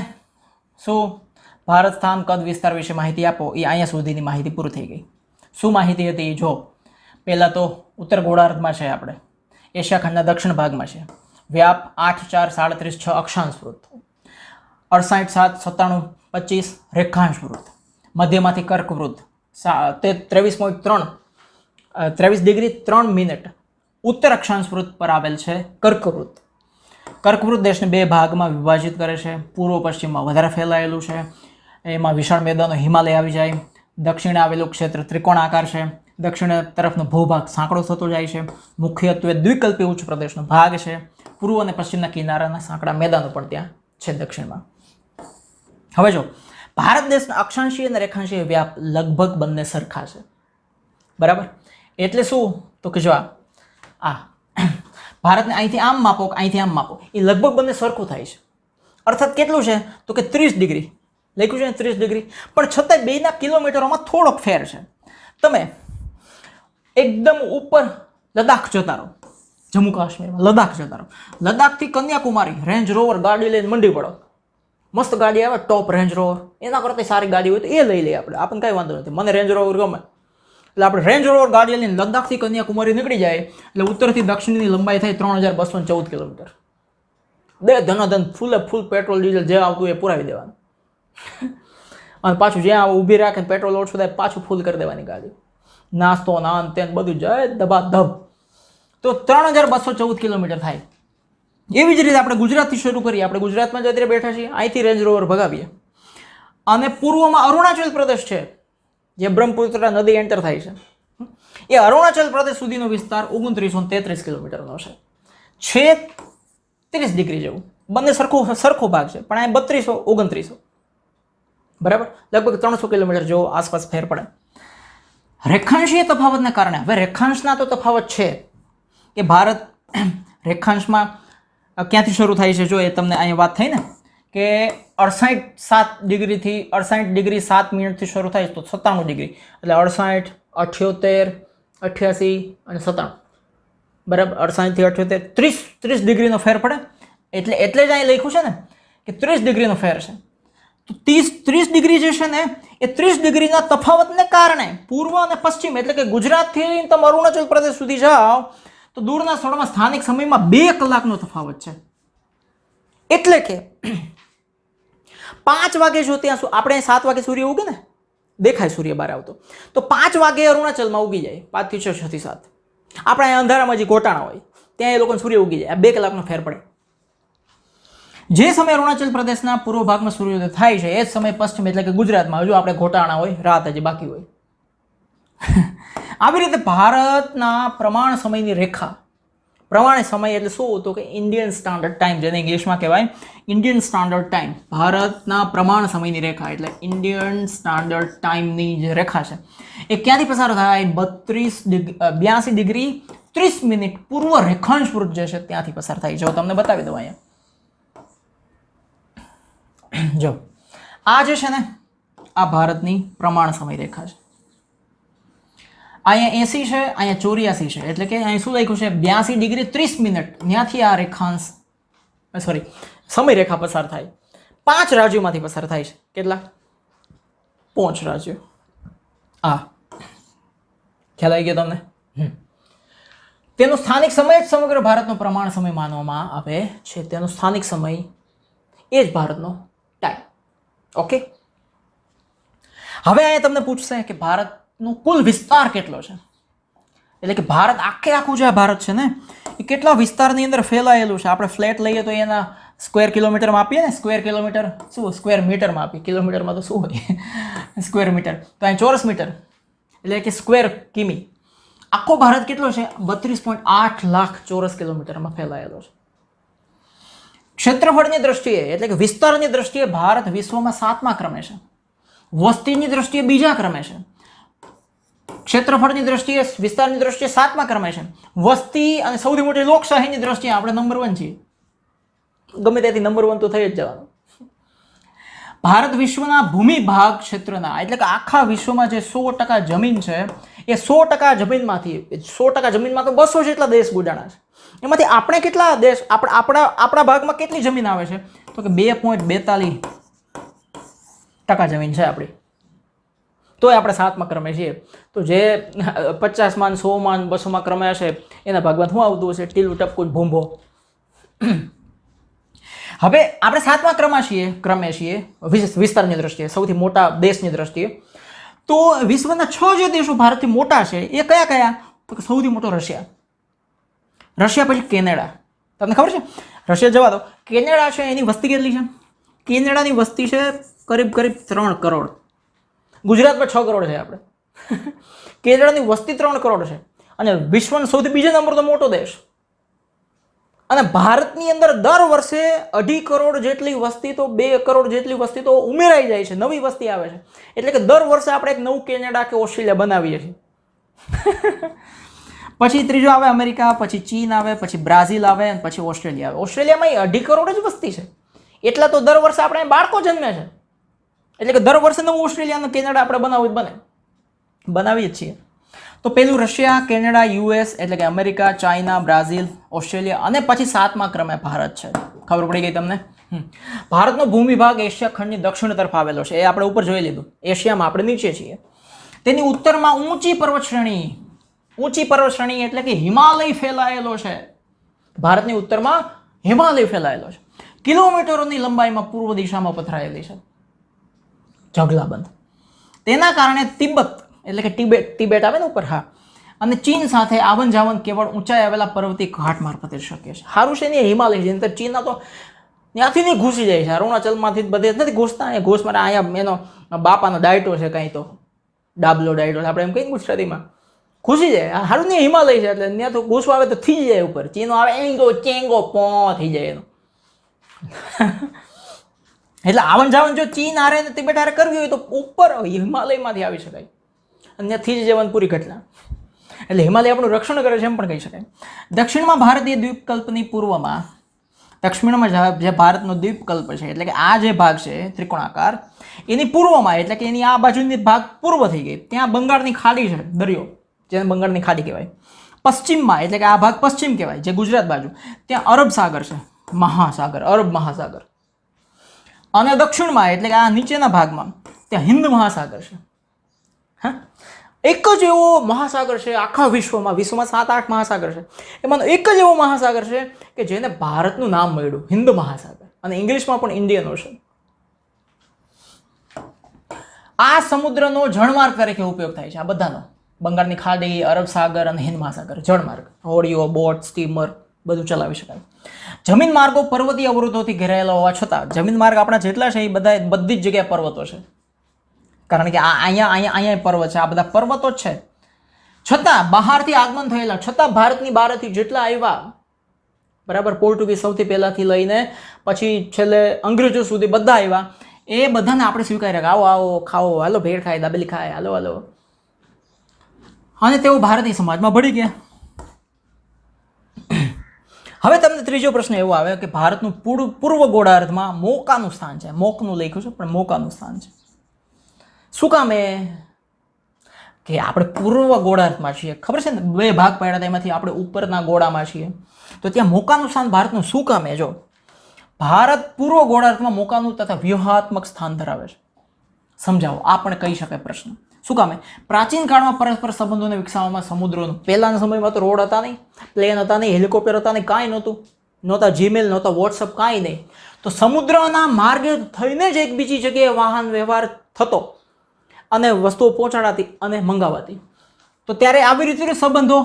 શું ભારત સ્થાન, કદ, વિસ્તાર વિશે માહિતી આપો. એ અહીંયા સુધીની માહિતી પૂરી થઈ ગઈ. શું માહિતી હતી? જો પહેલાં તો ઉત્તર ગોળાર્ધમાં છે, આપણે એશિયા ખંડના દક્ષિણ ભાગમાં છે. વ્યાપ 8, 4, 37, 6 અક્ષાંશ વૃત્ત, 68, 7, 97, 25 રેખાંશ વૃત્ત, મધ્યમાંથી કર્કવૃત્ત 23 ડિગ્રી 3 મિનિટ ઉત્તર અક્ષાંશ વૃત્ત પર આવેલ છે કર્કવૃત્ત. કર્કવૃત્ત દેશને બે ભાગમાં વિભાજિત કરે છે. પૂર્વ પશ્ચિમમાં વધારે ફેલાયેલું છે, એમાં વિશાળ મેદાનો, હિમાલય આવી જાય. દક્ષિણે આવેલું ક્ષેત્ર ત્રિકોણ આકાર છે. દક્ષિણ તરફનો ભૂભાગ સાંકડો થતો જાય છે. મુખ્યત્વે દ્વિકલ્પી ઉચ્ચ પ્રદેશનો ભાગ છે. પૂર્વ અને પશ્ચિમના કિનારાના સાંકડા મેદાનો પણ ત્યાં છે દક્ષિણમાં. હવે જો ભારત દેશના અક્ષાંશીય અને રેખાંશીય વ્યાપ લગભગ બંને સરખા છે. બરાબર. એટલે શું? તો કે જો આ ભારતને અહીંથી આમ માપો, અહીંથી આમ માપો, એ લગભગ બંને સરખું થાય છે. અર્થાત કેટલું છે? તો કે 30 ડિગ્રી લખ્યું છે ને, 30 ડિગ્રી. પણ છતાંય બેના કિલોમીટરોમાં થોડોક ફેર છે. તમે એકદમ ઉપર લદ્દાખ જતા રહો, જમ્મુ કાશ્મીરમાં લદ્દાખ જતા રહો, લદ્દાખથી કન્યાકુમારી રેન્જ રોવર ગાડી લઈને મંડી પડો. મસ્ત ગાડી આવે, ટોપ રેન્જ રોવર, એના કરતાં સારી ગાડી હોય તો એ લઈ લઈએ આપણે, આપણને કાંઈ વાંધો નથી. મને રેન્જ રોવર ગમે એટલે આપણે રેન્જ રોવર ગાડી લઈને લદ્દાખથી કન્યાકુમારી નીકળી જાય એટલે ઉત્તરથી દક્ષિણની લંબાઈ થાય 3214 કિલોમીટર. ધનાધન ફૂલે ફૂલ પેટ્રોલ ડીઝલ જે આવતું એ પુરાવી દેવાનું, અને પાછું જ્યાં ઊભી રાખે પેટ્રોલ ઓછું થાય પાછું ફૂલ કરી દેવાની ગાડી. નાસ્તો નાન તેન બધું જાય ધબાધબ. તો 3214 કિલોમીટર થાય. એવી જ રીતે આપણે ગુજરાતથી શરૂ કરીએ. આપણે ગુજરાતમાં જ અત્યારે બેઠા છીએ, અહીંથી રેન્જ રોવર ભગાવીએ અને પૂર્વમાં અરુણાચલ પ્રદેશ છે, જે બ્રહ્મપુત્ર નદી એન્ટર થાય છે. એ અરુણાચલ પ્રદેશ સુધીનો વિસ્તાર 2933 કિલોમીટરનો છે 30 ડિગ્રી જેવું. બંને સરખો ભાગ છે, પણ આ 3200 2900 બરાબર, લગભગ 300 કિલોમીટર જેવો આસપાસ ફેર પડે. રેખાંશીય તફાવતને કારણે, હવે રેખાંશના તો તફાવત છે કે ભારત રેખાંશમાં ક્યાંથી શરૂ થાય છે? જો એ તમને અહીંયા વાત થઈ ને કે 68 ડિગ્રીથી 68 ડિગ્રી 7 મિનિટથી શરૂ થાય તો 97 ડિગ્રી, એટલે 68, 78, 88 અને 97 બરાબર. 68 થી 78 30 ડિગ્રીનો ફેર પડે. એટલે જ અહીં લખ્યું છે ને કે 30 ડિગ્રીનો ફેર છે. તો 30 ડિગ્રી જે છે ને એ 30 ડિગ્રીના તફાવતને કારણે પૂર્વ અને પશ્ચિમ, એટલે કે ગુજરાતથી તમે અરુણાચલ પ્રદેશ સુધી જાઓ તો દૂરના સ્થળોમાં સ્થાનિક સમયમાં 2 કલાકનો તફાવત છે. એટલે કે 5 વાગે જો ત્યાં આપણે 7 વાગે સૂર્ય ઉગે ને, દેખાય સૂર્ય બહાર આવતો, તો 5 વાગે અરુણાચલમાં ઉગી જાય, 5 થી 6, 6 થી 7. આપણે અહીંયા અંધારામાં જે ગોટાણા હોય ત્યાં એ લોકોને સૂર્ય ઉગી જાય. આ 2 કલાકનો ફેર પડે. જે સમયે અરુણાચલ પ્રદેશના પૂર્વ ભાગમાં સૂર્યોદય થાય છે એ જ સમયે પશ્ચિમ એટલે કે ગુજરાતમાં હજુ આપણે ઘોટાણા હોય, રાત હજી બાકી હોય. આવી રીતે ભારતના પ્રમાણ સમયની રેખા, પ્રમાણ સમય એટલે શું હતું કે ઇન્ડિયન સ્ટાન્ડર્ડ ટાઈમ, જેને ઇંગ્લિશમાં કહેવાય ઇન્ડિયન સ્ટાન્ડર્ડ ટાઈમ. ભારતના પ્રમાણ સમયની રેખા એટલે ઇન્ડિયન સ્ટાન્ડર્ડ ટાઈમની જે રેખા છે એ ક્યાંથી પસાર થાય? 82 ડિગ્રી 30 મિનિટ પૂર્વ રેખાંશ વૃત્ત જે છે ત્યાંથી પસાર થાય. જો તમને બતાવી દઉં અહીંયા. જો આ જે છે ને આ ભારતની પ્રમાણ સમય રેખા છે. અહીંયા 80 છે, અહીંયા 84 છે, એટલે કે અહીં શું લખ્યું છે 82 ડિગ્રી 30 મિનિટ. ત્યાંથી આ રેખાંશ સમય રેખા પસાર થાય. 5 રાજ્યોમાંથી પસાર થાય છે. કેટલા? 5 રાજ્યો. ખ્યાલ આવી ગયો તમને? તેનો સ્થાનિક સમય જ સમગ્ર ભારતનો પ્રમાણ સમય માનવામાં આવે છે. તેનો સ્થાનિક સમય એ જ ભારતનો ટાઈમ. ઓકે, હવે અહીંયા તમને પૂછશે કે ભારતનો કુલ વિસ્તાર કેટલો છે, એટલે કે ભારત આખું જે ભારત છે ને એ કેટલા વિસ્તારની અંદર ફેલાયેલું છે. આપણે ફ્લેટ લઈએ તો એના સ્ક્વેર કિલોમીટરમાં આપીએ ને, સ્ક્વેર કિલોમીટર શું સ્ક્વેર મીટરમાં આપીએ, કિલોમીટરમાં તો શું હોય સ્ક્વેર મીટર. તો અહીં ચોરસ મીટર એટલે કે સ્ક્વેર કિમી. આખો ભારત કેટલો છે? 32.8 લાખ ચોરસ કિલોમીટરમાં ફેલાયેલો છે. ક્ષેત્રફળની દ્રષ્ટિએ એટલે કે વિસ્તારની દ્રષ્ટિએ ભારત વિશ્વમાં 7મા ક્રમે છે. વસ્તીની દ્રષ્ટિએ 2જા ક્રમે છે. ક્ષેત્રફળની દ્રષ્ટિએ, વિસ્તારની દ્રષ્ટિએ 7મા ક્રમે છે. વસ્તી અને સૌથી મોટી લોકશાહીની દ્રષ્ટિએ આપણે નંબર 1 છીએ. ગમે ત્યાંથી નંબર 1 તો થઈ જ જવાનું. ભારત વિશ્વના ભૂમિ ભાગ ક્ષેત્રના એટલે કે આખા વિશ્વમાં જે 100% જમીન છે એ 100% જમીનમાંથી 100% જમીનમાં તો 200 જેટલા દેશ ગુડાણા છે. એમાંથી આપણે કેટલા દેશ, આપણા ભાગમાં કેટલી જમીન આવે છે? તો કે 2.42% જમીન છે આપણી. તોય આપણે 7મા ક્રમે છીએ. તો જે 50માં 100માં 200માં ક્રમે હશે એના ભાગમાં શું આવતું હશે? ટીલું ટપકું ભૂંભો. હવે આપણે 7મા ક્રમે છીએ વિસ્તારની દ્રષ્ટિએ, સૌથી મોટા દેશની દ્રષ્ટિએ. તો વિશ્વના 6 જે દેશો ભારતથી મોટા છે એ કયા કયા? તો કે સૌથી મોટો રશિયા, પછી કેનેડા. તમને ખબર છે? રશિયા જવા દો, કેનેડા છે એની વસ્તી કેટલી છે? કેનેડાની વસ્તી છે કરીબ 3 કરોડ. ગુજરાતમાં 6 કરોડ છે આપણે. કેનેડાની વસ્તી 3 કરોડ છે અને વિશ્વનો સૌથી બીજા નંબરનો મોટો દેશ. અને ભારતની અંદર દર વર્ષે 2.5 કરોડ જેટલી વસ્તી તો 2 કરોડ જેટલી વસ્તી તો ઉમેરાઈ જાય છે, નવી વસ્તી આવે છે. એટલે કે દર વર્ષે આપણે એક નવું કેનેડા કે ઓસ્ટ્રેલિયા બનાવીએ છીએ. પછી ત્રીજો આવે અમેરિકા, પછી ચીન આવે, પછી બ્રાઝિલ આવે અને પછી ઓસ્ટ્રેલિયા આવે. ઓસ્ટ્રેલિયામાં 2.5 કરોડ જ વસ્તી છે. એટલા તો દર વર્ષે આપણે બાળકો જન્મે છે. એટલે કે દર વર્ષે નવું ઓસ્ટ્રેલિયાનું કેનેડા આપણે બનાવીએ જ છીએ. તો પેલું રશિયા, કેનેડા, યુએસ એટલે કે અમેરિકા, ચાઇના, બ્રાઝિલ, ઓસ્ટ્રેલિયા અને પછી 7મા ક્રમે ભારત છે. ખબર પડી ગઈ તમને? ભારતનો ભૂમિ ભાગ એશિયા ખંડની દક્ષિણ તરફ આવેલો છે. એ આપણે ઉપર જોઈ લીધું. એશિયામાં આપણે નીચે છીએ. તેની ઉત્તરમાં ઊંચી પર્વત શ્રેણી એટલે કે હિમાલય ફેલાયેલો છે. ભારતની ઉત્તરમાં હિમાલય ફેલાયેલો છે. કિલોમીટરોની લંબાઈમાં પૂર્વ દિશામાં પથરાયેલી છે, ઢગલાબંધ. તેના કારણે તિબ્બત એટલે કે ટિબેટ આવે ને ઉપર, અને ચીન સાથે આવન જાવન કેવળ ઊંચાઈ આવેલા પર્વતીય ઘાટ મારફતે શક્ય છે. સારું છે ને હિમાલય છે, તો ચીનના તો ત્યાંથી નહીં ઘૂસી જાય છે. અરુણાચલમાંથી બધે નથી ઘૂસતા. એ ઘૂસ મારે અહીંયા એનો બાપાનો ડાયટો છે, કાંઈ તો ડાબલો ડાયટો આપણે એમ કહીએ ગુજરાતીમાં, ઘૂસી જાય. સારું નહીં હિમાલય છે એટલે ત્યાં તો ઘૂસવા આવે તો થઈ જાય ઉપર. ચીનો આવે એંગો ચેંગો પો થઈ જાય એનો. એટલે આવન જાવન જો ચીન હારે ને તિબેટ હારે કરવી હોય તો ઉપર હિમાલયમાંથી આવી શકાય અને ત્યાંથી જ જવાની પૂરી ઘટના. એટલે હિમાલય આપણું રક્ષણ કરે છે એમ પણ કહી શકાય. દક્ષિણમાં ભારતીય દ્વીપકલ્પની પૂર્વમાં, દક્ષિણમાં જે ભારતનો દ્વીપકલ્પ છે એટલે કે આ જે ભાગ છે ત્રિકોણાકાર, એની પૂર્વમાં એટલે કે એની આ બાજુની ભાગ પૂર્વ થઈ ગઈ. ત્યાં બંગાળની ખાડી છે, દરિયો, જેને બંગાળની ખાડી કહેવાય. પશ્ચિમમાં એટલે કે આ ભાગ પશ્ચિમ કહેવાય, જે ગુજરાત બાજુ, ત્યાં અરબ સાગર છે, મહાસાગર, અરબ મહાસાગર. અને દક્ષિણમાં એટલે કે આ નીચેના ભાગમાં ત્યાં હિન્દ મહાસાગર છે. એક જ એવો મહાસાગર છે આખા વિશ્વમાં 7-8 મહાસાગર છે, એમાંનો એક જ એવો મહાસાગર છે કે જેને ભારતનું નામ મળ્યું, હિન્દ મહાસાગર, અને ઇંગ્લિશમાં પણ ઇન્ડિયન ઓશન. આ સમુદ્રનો જળમાર્ગ તરીકે ઉપયોગ થાય છે. આ બધાનો, બંગાળની ખાડી, અરબ સાગર અને હિન્દ મહાસાગર, જળમાર્ગ, હોડીઓ, બોટ, સ્ટીમર બધું ચલાવી શકાય. જમીન માર્ગો પર્વતીય અવરોધોથી ઘેરાયેલા હોવા છતાં જમીન માર્ગ આપણા જેટલા છે એ બધી જ જગ્યાએ પર્વતો છે, કારણ કે આ અહીંયા પર્વત છે, આ બધા પર્વતો જ છે. છતાં બહારથી આગમન થયેલા, છતાં ભારતની બહારથી જેટલા આવ્યા, બરાબર, પોર્ટુગીઝ સૌથી પહેલાથી લઈને પછી છેલ્લે અંગ્રેજો સુધી બધા આવ્યા, એ બધાને આપણે સ્વીકાર્યા કે આવો આવો ખાઓ, હાલો ભેળ ખાય, દાબેલી ખાય, હાલો હાલો, અને તેઓ ભારતીય સમાજમાં ભળી ગયા. હવે તમને ત્રીજો પ્રશ્ન એવો આવે કે ભારતનું પૂર્વ ગોળાર્ધમાં મોકાનું સ્થાન છે. મોકનું લખ્યું છે પણ મોકાનું સ્થાન છે. શું કામ એ કે આપણે પૂર્વ ગોળાર્ધમાં છીએ, ખબર છે ને, 2 ભાગ પાડ્યા હતા, એમાંથી આપણે ઉપરના ગોળામાં છીએ, તો ત્યાં મોકાનું સ્થાન ભારતનું શું કામ એ? જો ભારત પૂર્વ ગોળાર્ધમાં મોકાનું તથા વ્યૂહાત્મક સ્થાન ધરાવે છે. સમજાવો, આ પણ કહી શકાય પ્રશ્ન. શું કામે? પ્રાચીન કાળમાં પરસ્પર સંબંધોને વિકસાવવામાં સમુદ્રોનું, પહેલાના સમયમાં તો રોડ હતા નહીં, પ્લેન હતા નહીં, હેલિકોપ્ટર હતા નહીં, કાંઈ નહોતું, નહોતા જીમેલ, નહોતા વોટ્સઅપ, કાંઈ નહીં. તો સમુદ્રના માર્ગે થઈને જ એક બીજી જગ્યાએ વાહન વ્યવહાર થતો અને વસ્તુઓ પહોંચાડાતી અને મંગાવાતી. તો ત્યારે આવી રીતે સંબંધો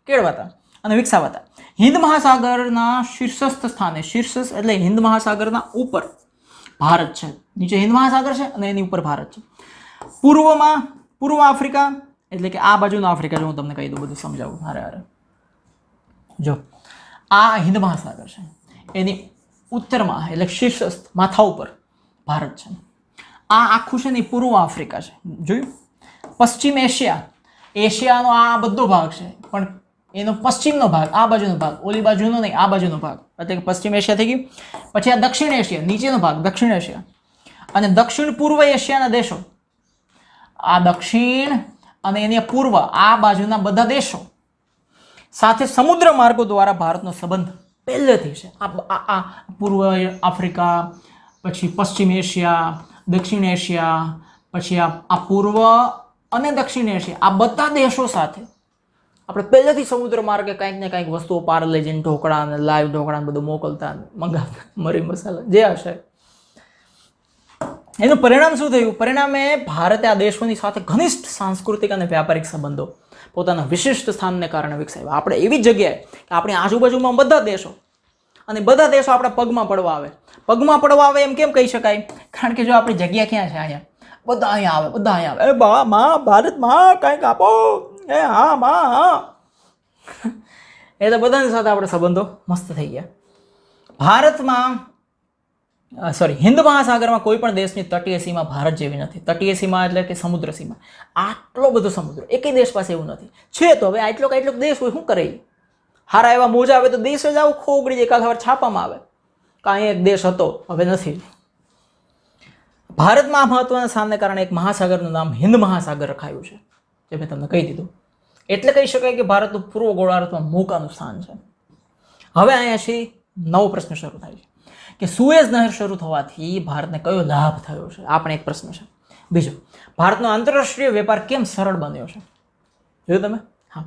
કેળવાતા અને વિકસાવાતા. હિન્દ મહાસાગરના શીર્ષસ્થ સ્થાને, શીર્ષ એટલે હિન્દ મહાસાગરના ઉપર ભારત છે, નીચે હિન્દ મહાસાગર છે અને એની ઉપર ભારત છે. પૂર્વમાં પૂર્વ આફ્રિકા, એટલે કે આ બાજુનો આફ્રિકા, જો હું તમને કહી દઉં, બધું સમજાવું. હારે જો આ હિન્દ મહાસાગર છે, એની ઉત્તરમાં એટલે શીર્ષસ્થ માથા ઉપર ભારત છે. આ આખું છે ને પૂર્વ આફ્રિકા છે, જોયું. પશ્ચિમ એશિયા, એશિયાનો આ બધો ભાગ છે, પણ એનો પશ્ચિમનો ભાગ, આ બાજુનો ભાગ, ઓલી બાજુનો નહીં, આ બાજુનો ભાગ, એટલે કે પશ્ચિમ એશિયા થઈ ગયું. પછી આ દક્ષિણ એશિયા, નીચેનો ભાગ દક્ષિણ એશિયા, અને દક્ષિણ પૂર્વ એશિયાના દેશો, આ દક્ષિણ અને એની પૂર્વ, આ બાજુના બધા દેશો સાથે સમુદ્ર માર્ગો દ્વારા ભારતનો સંબંધ પહેલેથી છે. આ પૂર્વ આફ્રિકા, પછી પશ્ચિમ એશિયા, દક્ષિણ એશિયા, પછી આ પૂર્વ અને દક્ષિણ એશિયા, આ બધા દેશો સાથે આપણે પહેલેથી સમુદ્ર માર્ગે કંઈક ને કંઈક વસ્તુઓ પાર લઈ જઈને ઢોકળા અને લાઈવ ઢોકળા બધું મોકલતા, મંગાવતા, મરી મસાલા જે હશે. એનું પરિણામ શું થયું? પરિણામે ભારતે આ દેશોની સાથે ઘનિષ્ઠ સાંસ્કૃતિક અને વ્યાપારિક સંબંધો પોતાના વિશિષ્ટ સ્થાનને કારણે વિકસાવ્યા. આપણે એવી જગ્યાએ કે આપણી આજુબાજુમાં બધા દેશો, અને બધા દેશો આપણા પગમાં પડવા આવે. પગમાં પડવા આવે એમ કેમ કહી શકાય? કારણ કે જો આપણી જગ્યા ક્યાં છે, અહીંયા બધા અહીંયા આવે, બધા અહીંયા આવે, એ બા માં ભારતમાં કંઈક આપો, એ હા માં હા, એટલે બધાની સાથે આપણે સંબંધો મસ્ત થઈ ગયા. ભારતમાં હિન્દ મહાસાગરમાં કોઈ પણ દેશની તટીય સીમા ભારત જેવી નથી. તટીય સીમા એટલે કે સમુદ્ર સીમા, આટલો બધો સમુદ્ર એકેય દેશ પાસે એવું નથી. છે તો હવે આટલો દેશ હોય, શું કરે? હારા એવા મોજા આવે તો દેશ જ આવું ખોગડી જાય, કાલ સવાર છાપામાં આવે કાંઈ એક દેશ હતો, હવે નથી. ભારતમાં આ મહત્વના સ્થાનને કારણે એક મહાસાગરનું નામ હિન્દ મહાસાગર રખાયું છે, જે મેં તમને કહી દીધું. એટલે કહી શકાય કે ભારતનું પૂર્વ ગોળાર્ધમાં મોકાનું સ્થાન છે. હવે અહીંયાથી નવો પ્રશ્ન શરૂ થાય છે કે સુએઝ નહેર શરૂ થવાથી ભારતને કયો લાભ થયો છે? આ પણ એક પ્રશ્ન છે. બીજો, ભારતનો આંતરરાષ્ટ્રીય વેપાર કેમ સરળ બન્યો છે? જોયું તમે? હા,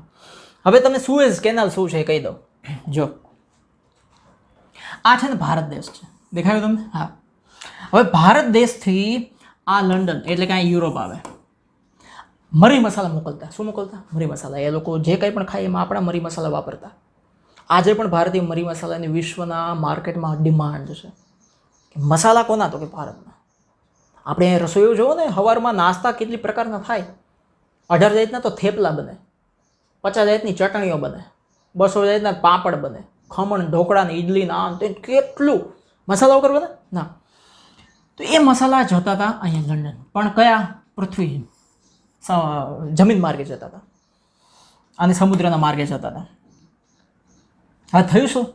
હવે તમને સુએઝ કેનાલ શું છે એ કહી દઉં. જો આ છે ને ભારત દેશ છે, દેખાયું તમને? હા. હવે ભારત દેશથી આ લંડન એટલે કે અહીં યુરોપ આવે, મરી મસાલા મોકલતા. શું મોકલતા? મરી મસાલા. એ લોકો જે કંઈ પણ ખાય એમાં આપણા મરી મસાલા વાપરતા. આજે પણ ભારતીય મરી મસાલાની વિશ્વના માર્કેટમાં ડિમાન્ડ છે. મસાલા કોના? તો કે ભારતના. આપણે અહીંયા રસોઈઓ જોવો ને, સવારમાં નાસ્તા કેટલી પ્રકારના થાય. 18 જાતના તો થેપલા બને, 50 જાતની ચટણીઓ બને, 200 જાતના પાપડ બને, ખમણ, ઢોકળા ને ઇડલી, નાન, તો કેટલું મસાલા વગર બને ના. તો એ મસાલા જતા હતા અહીંયા લંડન, પણ કયા? પૃથ્વી જમીન માર્ગે જતા હતા અને સમુદ્રના માર્ગે જતા હતા. હા, થયું શું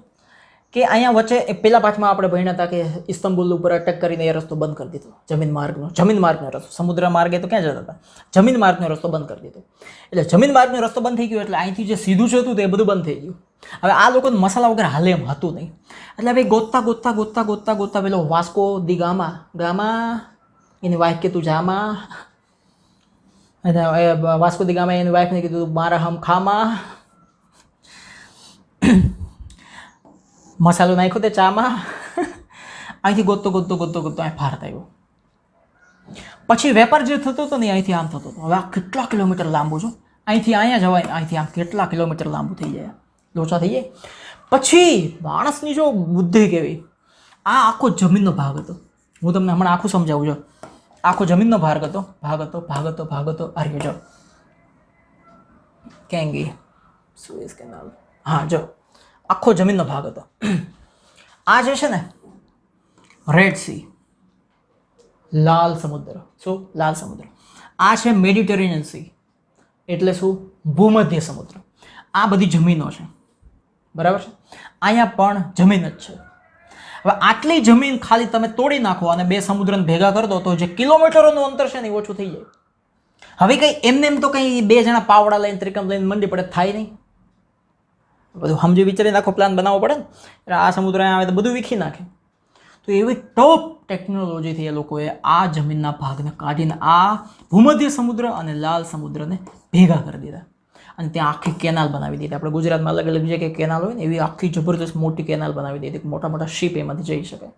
કે અહીંયા વચ્ચે પેલા પાઠમાં આપણે ભણ્યા હતા કે ઇસ્તંબુલ ઉપર અટક કરીને એ રસ્તો બંધ કરી દીધો, જમીન માર્ગનો રસ્તો. સમુદ્ર માર્ગે તો ક્યાં જતા હતા? જમીન માર્ગનો રસ્તો બંધ કરી દીધો. એટલે જમીન માર્ગનો રસ્તો બંધ થઈ ગયો એટલે અહીંથી જે સીધું જતું તે બધું બંધ થઈ ગયું. હવે આ લોકોને મસાલા વગર હાલે એમ હતું નહીં. એટલે ભાઈ ગોતતા પેલો વાસ્કો દી ગામા એની વાઈફ કે તું જામાં, વાસ્કો દી ગામા એની વાઈફને કીધું મારા હમ ખામાં, મસાલો નાખ્યો તે ચામાં. અહીંથી ગોતતો અહીં ભારત આવ્યો. પછી વેપાર જે થતો હતો ને અહીંથી આમ થતો હતો. હવે આ કેટલા કિલોમીટર લાંબુ છો, અહીંથી અહીંયા જવાય, અહીંથી આમ કેટલા કિલોમીટર લાંબુ થઈ જાય, લોચા થઈ જાય. પછી માણસની જો બુદ્ધિ કેવી, આ આખો જમીનનો ભાગ હતો. હું તમને હમણાં આખું સમજાવું છું. આખો જમીનનો ભાગ હતો. આર્યો જો ક્યાં ગઈ સુએઝ કેનાલ. હા જો આખો જમીનનો ભાગ હતો. આ જે છે ને રેડ સી, લાલ સમુદ્ર. શું? લાલ સમુદ્ર. આ છે મેડિટેરેનિયન સી, એટલે શું? ભૂમધ્ય સમુદ્ર. આ બધી જમીનો છે, બરાબર છે. અહીંયા પણ જમીન જ છે. હવે આટલી જમીન ખાલી તમે તોડી નાખો અને બે સમુદ્રને ભેગા કરી દો તો જે કિલોમીટરોનું અંતર છે ને એ ઓછું થઈ જાય. હવે કંઈ એમને એમ તો કંઈ બે જણા પાવડા લઈને ત્રિકમ લઈને મંડી પડે થાય નહીં. બધું સમજી વિચારી નાખો, પ્લાન બનાવવો પડે ને. એટલે આ સમુદ્ર અહીંયા આવે તો બધું વીખી નાખે. તો એવી ટોપ ટેકનોલોજીથી એ લોકોએ આ જમીનના ભાગને કાઢીને આ ભૂમધ્ય સમુદ્ર અને લાલ સમુદ્રને ભેગા કરી દીધા અને ત્યાં આખી કેનાલ બનાવી દીધી. આપણે ગુજરાતમાં અલગ અલગ જગ્યાએ કેનાલ હોય ને એવી આખી જબરદસ્ત મોટી કેનાલ બનાવી દીધી. મોટા મોટા શિપ એમાંથી જઈ શકે.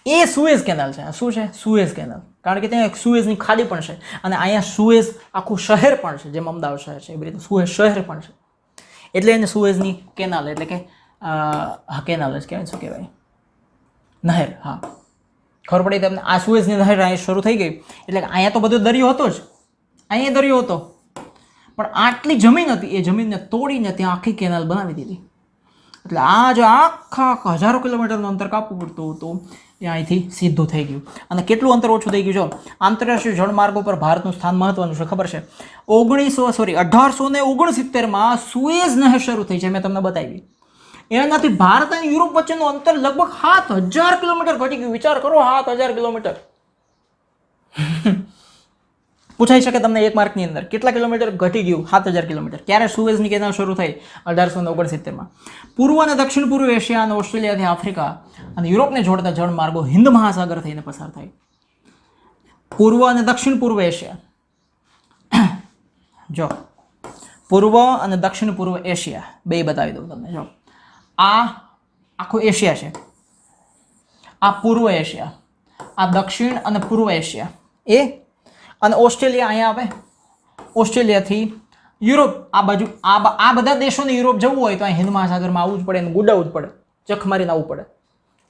એ સુએઝ કેનાલ છે. શું છે? Suez canal. કારણ કે ત્યાં એક સુએઝની ખાડી પણ છે અને અહીંયા સુએઝ આખું શહેર પણ છે. જેમ અમદાવાદ શહેર છે એવી રીતે સુએઝ શહેર પણ છે. એટલે એને સુએઝની કેનાલ, એટલે કે કેનાલ જ કહેવાય. શું કહેવાય? નહેર. હા, ખબર પડી તમને. આ સુએઝની નહેર અહીંયા શરૂ થઈ ગઈ. એટલે કે અહીંયા તો બધો દરિયો હતો જ, અહીંયા દરિયો હતો, પણ આટલી જમીન હતી એ જમીનને તોડીને ત્યાં આખી કેનાલ બનાવી દીધી. એટલે આ જો આખા હજારો કિલોમીટરનું અંતર કાપવું પડતું હતું એ અહીંથી સીધું થઈ ગયું. અને કેટલું અંતર ઓછું થઈ ગયું? જો આંતરરાષ્ટ્રીય જળમાર્ગો પર ભારતનું સ્થાન મહત્વનું છે. ખબર છે? 1869માં સુએઝ નહેર શરૂ થઈ છે, મેં તમને બતાવી. એનાથી ભારત અને યુરોપ વચ્ચેનું અંતર લગભગ 7000 કિલોમીટર ઘટી ગયું. વિચાર કરો, 7000 કિલોમીટર. પૂછાઈ શકે તમને એક માર્કની અંદર કેટલા કિલોમીટર ઘટી ગયું? 7000 કિલોમીટર. ક્યારે સુએઝની કેનાલ શરૂ થઈ? 1869માં. પૂર્વ અને દક્ષિણ પૂર્વ એશિયા અને ઓસ્ટ્રેલિયાથી આફ્રિકા અને યુરોપને જોડતા જળમાર્ગો હિન્દ મહાસાગર થઈને પસાર થાય. પૂર્વ અને દક્ષિણ પૂર્વ એશિયા, જો પૂર્વ અને દક્ષિણ પૂર્વ એશિયા બે બતાવી દઉં તમને. જો આ આખો એશિયા છે, આ પૂર્વ એશિયા, આ દક્ષિણ અને પૂર્વ એશિયા એ, અને ઓસ્ટ્રેલિયા અહીંયા આવે. ઓસ્ટ્રેલિયાથી યુરોપ આ બાજુ, આ બધા દેશોને યુરોપ જવું હોય તો અહીં હિન્દ મહાસાગરમાં આવવું જ પડે, એને ગુડાવવું જ પડે, ચખ મારીને આવવું પડે.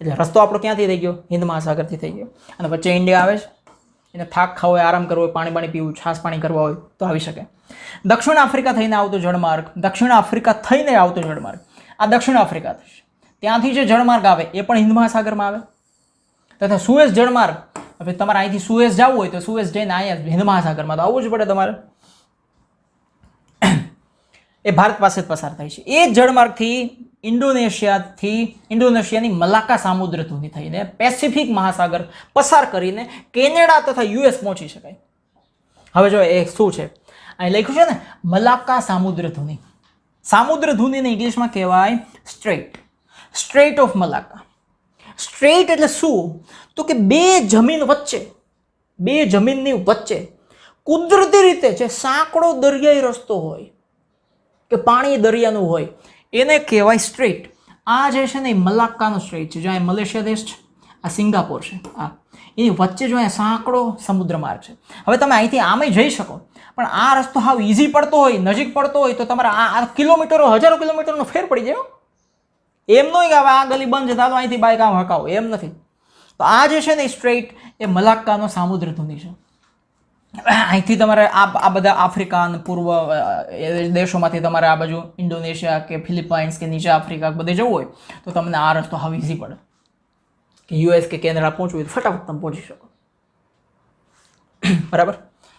એટલે રસ્તો આપણો ક્યાંથી થઈ ગયો? હિન્દ મહાસાગરથી થઈ ગયો. અને વચ્ચે ઇન્ડિયા આવે છે. એને થાક ખાવો હોય, આરામ કરવો હોય, પાણી પીવું, છાશ પાણી કરવા હોય તો આવી શકે. દક્ષિણ આફ્રિકા થઈને આવતો જળમાર્ગ, દક્ષિણ આફ્રિકા થઈને આવતો જળમાર્ગ, આ દક્ષિણ આફ્રિકા થશે. ત્યાંથી જે જળમાર્ગ આવે એ પણ હિન્દ મહાસાગરમાં આવે. તથા સુએઝ જળમાર્ગ, હવે તમારે અહીંથી સુએઝ જવું હોય તો સુએઝ જઈને અહીંયા હિન્દ મહાસાગરમાં તો આવવું જ પડે તમારે. એ ભારત પાસે જ પસાર થાય છે. એ જળમાર્ગથી ઇન્ડોનેશિયાની મલાક્કા સામુદ્રધુની થઈને પેસિફિક મહાસાગર પસાર કરીને કેનેડા તથા યુએસ પહોંચી શકાય. હવે જો એ શું છે અહીં લખ્યું છે ને, મલાક્કા સામુદ્રધુની. સામુદ્રધુનીને ઇંગ્લિશમાં કહેવાય સ્ટ્રેટ, સ્ટ્રેટ ઓફ મલાક્કા. સ્ટ્રેટ એટલે શું? તો કે બે જમીનની વચ્ચે કુદરતી રીતે જે સાંકડો દરિયાઈ રસ્તો હોય કે પાણી દરિયાનું હોય એને કહેવાય સ્ટ્રેટ. આ જે છે ને એ મલાક્કાનો સ્ટ્રેટ છે. જો અહીંયા મલેશિયા દેશ છે, આ સિંગાપોર છે, આ એની વચ્ચે જો અહીંયા સાંકડો સમુદ્ર માર્ગ છે. હવે તમે અહીંથી આમે જઈ શકો, પણ આ રસ્તો હાવ ઇઝી પડતો હોય, નજીક પડતો હોય તો તમારે આ કિલોમીટરો, હજારો કિલોમીટરનો ફેર પડી જાય. એમ નહીં કે હવે આ ગલી બંધ છે તો અહીંથી બાઇક આમ હકાવો, એમ નથી. તો આ જે છે ને સ્ટ્રેટ એ મલાક્કાનો સામુદ્રધુની છે. અહીંથી તમારે આ બધા આફ્રિકા અને પૂર્વ દેશોમાંથી તમારે આ બાજુ ઇન્ડોનેશિયા કે ફિલિપાઇન્સ કે નીચે આફ્રિકા બધે જવું હોય તો તમને આ રસ્તો હાવ ઇઝી પડે. કે યુએસ કે કેનેડા પહોંચવું હોય તો ફટાફટ તમે પહોંચી શકો. બરાબર.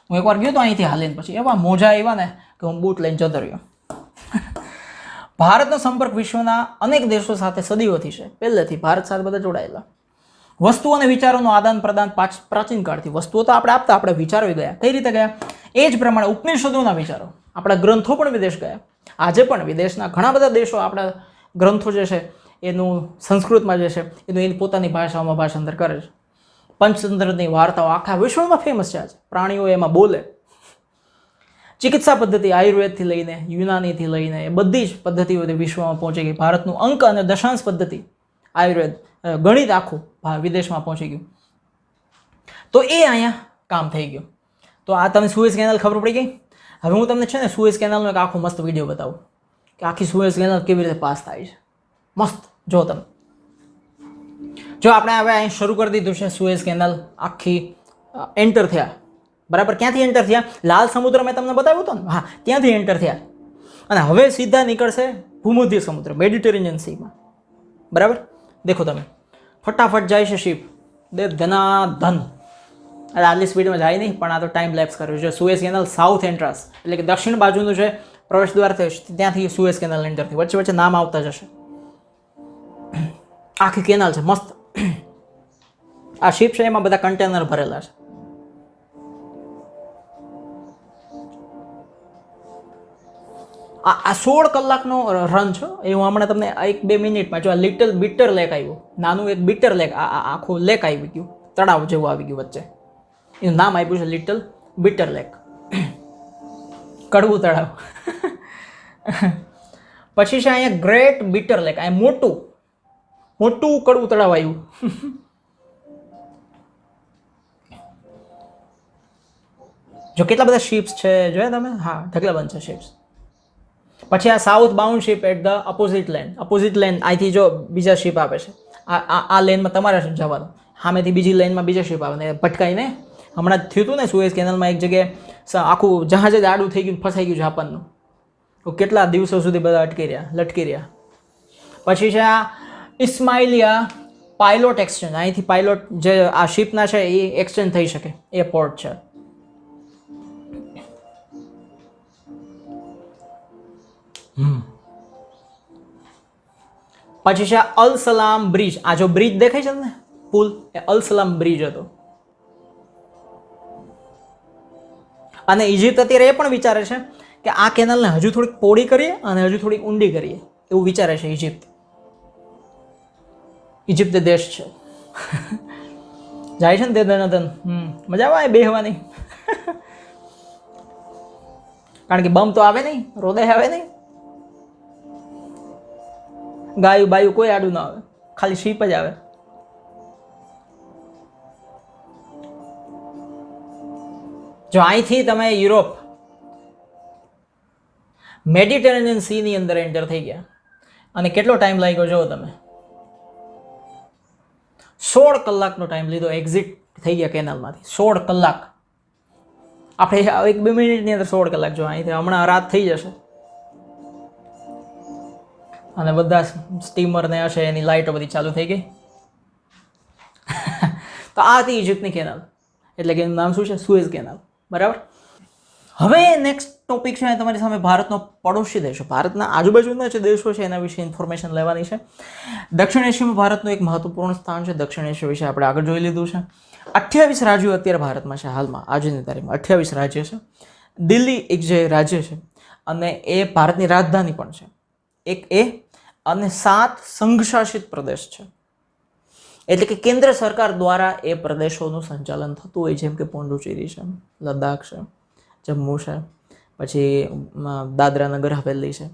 હું એકવાર ગયો તો અહીંથી હાલીને, પછી એવા મોજા આવ્યા ને કે હું બૂટ લઈને જતો રહ્યો. ભારતનો સંપર્ક વિશ્વના અનેક દેશો સાથે સદીઓથી છે. પહેલેથી ભારત સાથે બધા જોડાયેલા. વસ્તુઓ અને વિચારોનું આદાન પ્રદાન પ્રાચીન કાળથી. વસ્તુઓ તો આપણે આપતા, આપણે વિચારો ગયા. કઈ રીતે ગયા? એ જ પ્રમાણે ઉપનિષદોના વિચારો, આપણા ગ્રંથો પણ વિદેશ ગયા. આજે પણ વિદેશના ઘણા બધા દેશો આપણા ગ્રંથો જે છે એનું સંસ્કૃતમાં જે છે એનું એની પોતાની ભાષાઓમાં ભાષાંતર કરે છે. પંચતંત્રની વાર્તાઓ આખા વિશ્વમાં ફેમસ છે. આજે પ્રાણીઓ એમાં બોલે. ચિકિત્સા પદ્ધતિ આયુર્વેદથી લઈને યુનાનીથી લઈને એ બધી જ પદ્ધતિઓ વિશ્વમાં પહોંચી ગઈ. ભારતનું અંક અને દશાંશ પદ્ધતિ આયુર્વેદ ગણિત આખું વિદેશમાં પહોંચી ગયું. તો એ અહીંયા કામ થઈ ગયું. તો આ તમે સુએઝ કેનાલ ખબર પડી ગઈ. હવે હું તમને છે ને સુએઝ કેનાલનો એક આખો મસ્ત વિડીયો બતાવું. કે આખી સુએઝ કેનાલ કેવી રીતે પાસ થાય છે. મસ્ત. જો તમે જો આપણે હવે અહીં શરૂ કરી દીધું છે સુએઝ કેનાલ આખી એન્ટર થયા, બરાબર. ક્યાંથી એન્ટર થયા? લાલ સમુદ્ર મેં તમને બતાવ્યું હતું ને, હા ત્યાંથી એન્ટર થયા અને હવે સીધા નીકળશે ભૂમધ્ય સમુદ્ર, મેડિટેરેનિયન સીમાં, બરાબર. દેખો તમે, ફટાફટ જાય છે શિપ, ધનાધન. અરે આટલી સ્પીડમાં જાય નહીં, પણ આ તો ટાઈમ લેપ્સ કર્યું છે. સુએઝ કેનાલ સાઉથ એન્ટ્રાન્સ એટલે કે દક્ષિણ બાજુનું છે પ્રવેશ દ્વાર થયું, ત્યાંથી સુએઝ કેનાલ એન્ટર થઈ, વચ્ચે વચ્ચે નામ આવતા જશે. આખી કેનાલ છે મસ્ત. આ શિપ છે એમાં બધા કન્ટેનર ભરેલા છે. આ 16 કલાકનો રન છે એ હું હમણાં તમને 1-2 મિનિટમાં જો. આ લિટલ બિટર લેક આવ્યું, નાનું એક બિટર લેક, આખું લેક આવી ગયું, તળાવ જેવું આવી ગયું વચ્ચે, એનું નામ આપ્યું છે લિટલ બિટર લેક, કડવું તળાવ. પછી છે અહીંયા ગ્રેટ બિટર લેક, આ મોટું મોટું કડવું તળાવ આવ્યું. જો કેટલા બધા શિપ્સ છે જોયા તમે, હા ઢગલાબંધ છે શિપ્સ. પછી આ south bound ship at the opposite lane, અહીંથી જો બીજા શિપ આવે છે, આ લેનમાં તમારે જવાનું, સામેથી બીજી લેનમાં બીજા શિપ આવે ને ભટકાઈને. હમણાં જ થયું હતું ને સુએઝ કેનાલમાં એક જગ્યાએ આખું જહાજ જ આડું થઈ ગયું, ફસાઈ ગયું જાપાનનું, તો કેટલા દિવસો સુધી બધા લટકી રહ્યા. પછી છે આ ઇસ્માઇલિયા પાયલોટ એક્સચેન્જ, અહીંથી પાયલોટ જે આ શિપના છે એ એક્સચેન્જ થઈ શકે એ પોર્ટ છે. પછી છે અલ સલામ બ્રિજ, આ જો બ્રિજ દેખાય છે ને પુલ, એ અલ સલામ બ્રિજ હતો. અને ઇજિપ્ત અત્યારે એ પણ વિચારે છે કે આ કેનાલને હજુ થોડીક પહોળી કરીએ અને હજુ થોડીક ઊંડી કરીએ, એવું વિચારે છે ઇજિપ્ત. ઇજિપ્ત દેશ છે, જાય છે ને તે ધનાધન, મજા આવે બેહવાની. કારણ કે બમ તો આવે નહીં, હૃદય આવે નહીં, ગાયું બાયું કોઈ આડું ના આવે, ખાલી શીપ જ આવે. જો અહીંથી તમે યુરોપ મેડિટેરેનિયન સી ની અંદર એન્ટર થઈ ગયા અને કેટલો ટાઈમ લાગ્યો જો તમે, 16 કલાકનો ટાઈમ લીધો એક્ઝિટ થઈ ગયા કેનાલમાંથી. 16 કલાક. આપણે 1-2 મિનિટની અંદર 16 કલાક. જો અહીંથી હમણાં રાત થઈ જશે અને બધા સ્ટીમર ને હશે એની લાઇટો બધી ચાલુ થઈ ગઈ. તો આ હતી ઇજિપ્તની કેનાલ, એટલે કે એનું નામ શું છે? સુએઝ કેનાલ, બરાબર. હવે નેક્સ્ટ ટોપિક છે તમારી સામે ભારતનો પડોશી દેશો, ભારતના આજુબાજુના જે દેશો છે એના વિશે ઇન્ફોર્મેશન લેવાની છે. દક્ષિણ એશિયામાં ભારતનું એક મહત્વપૂર્ણ સ્થાન છે. દક્ષિણ એશિયા વિશે આપણે આગળ જોઈ લીધું છે. 28 રાજ્યો અત્યારે ભારતમાં છે હાલમાં, આજની તારીખમાં 28 રાજ્ય છે. દિલ્હી એક જે રાજ્ય છે અને એ ભારતની રાજધાની પણ છે, એક એ, અને 7 સંઘશાસિત પ્રદેશ છે. એટલે કે કેન્દ્ર સરકાર દ્વારા એ પ્રદેશોનું સંચાલન થતું હોય, જેમ કે પોંડુચેરી છે, લદ્દાખ છે, જમ્મુ છે, પછી દાદરા નગર હવેલી છે.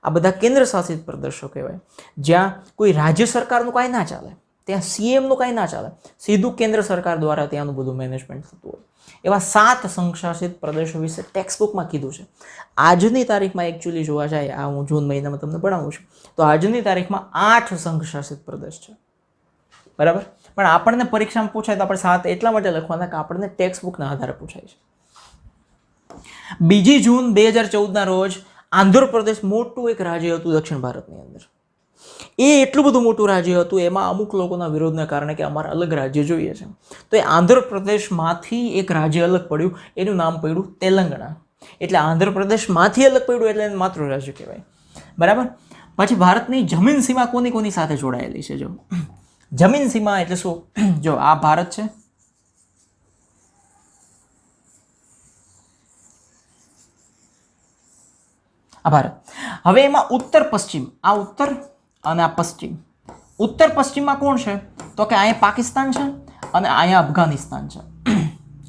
આ બધા કેન્દ્ર શાસિત પ્રદેશો કહેવાય, જ્યાં કોઈ રાજ્ય સરકારનું કાંઈ ના ચાલે, ત્યાં સીએમનું કાંઈ ના ચાલે, સીધું કેન્દ્ર સરકાર દ્વારા ત્યાંનું બધું મેનેજમેન્ટ થતું હોય. એવા 7 સંઘશાસિત પ્રદેશો વિશે ટેક્સ્ટ બુકમાં કીધું છે. આજની તારીખમાં એકચ્યુઅલી જોવા જાય, આ હું જૂન મહિનામાં તમને ભણાવું છું, તો આજની તારીખમાં 8 સંઘશાસિત પ્રદેશ છે, બરાબર. પણ આપણને પરીક્ષામાં પૂછાય તો આપણે 7 એટલા માટે લખવાના કે આપણને ટેક્સ્ટ બુકના આધારે પૂછાય છે. 2 જૂન 2014ના રોજ આંધ્રપ્રદેશ મોટું એક રાજ્ય હતું દક્ષિણ ભારતની અંદર. એ એટલું બધું મોટું રાજ્ય હતું, એમાં અમુક લોકોના વિરોધને કારણે કે અમારે અલગ રાજ્ય જોઈએ છે, તો એ આંધ્રપ્રદેશમાંથી એક રાજ્ય અલગ પડ્યું, એનું નામ પડ્યું તેલંગાણા. એટલે આંધ્રપ્રદેશમાંથી અલગ પડ્યું એટલે એને માતૃ રાજ્ય કહેવાય, બરાબર. પછી ભારતની જમીન સીમા કોની કોની સાથે જોડાયેલી છે? જો જમીન સીમા એટલે શું? જો આ ભારત છે, આ ભારત. હવે એમાં ઉત્તર પશ્ચિમ, આ ઉત્તર અને આ પશ્ચિમ. ઉત્તર પશ્ચિમમાં કોણ છે? તો કે અહીંયા પાકિસ્તાન છે અને અહીંયા અફઘાનિસ્તાન છે,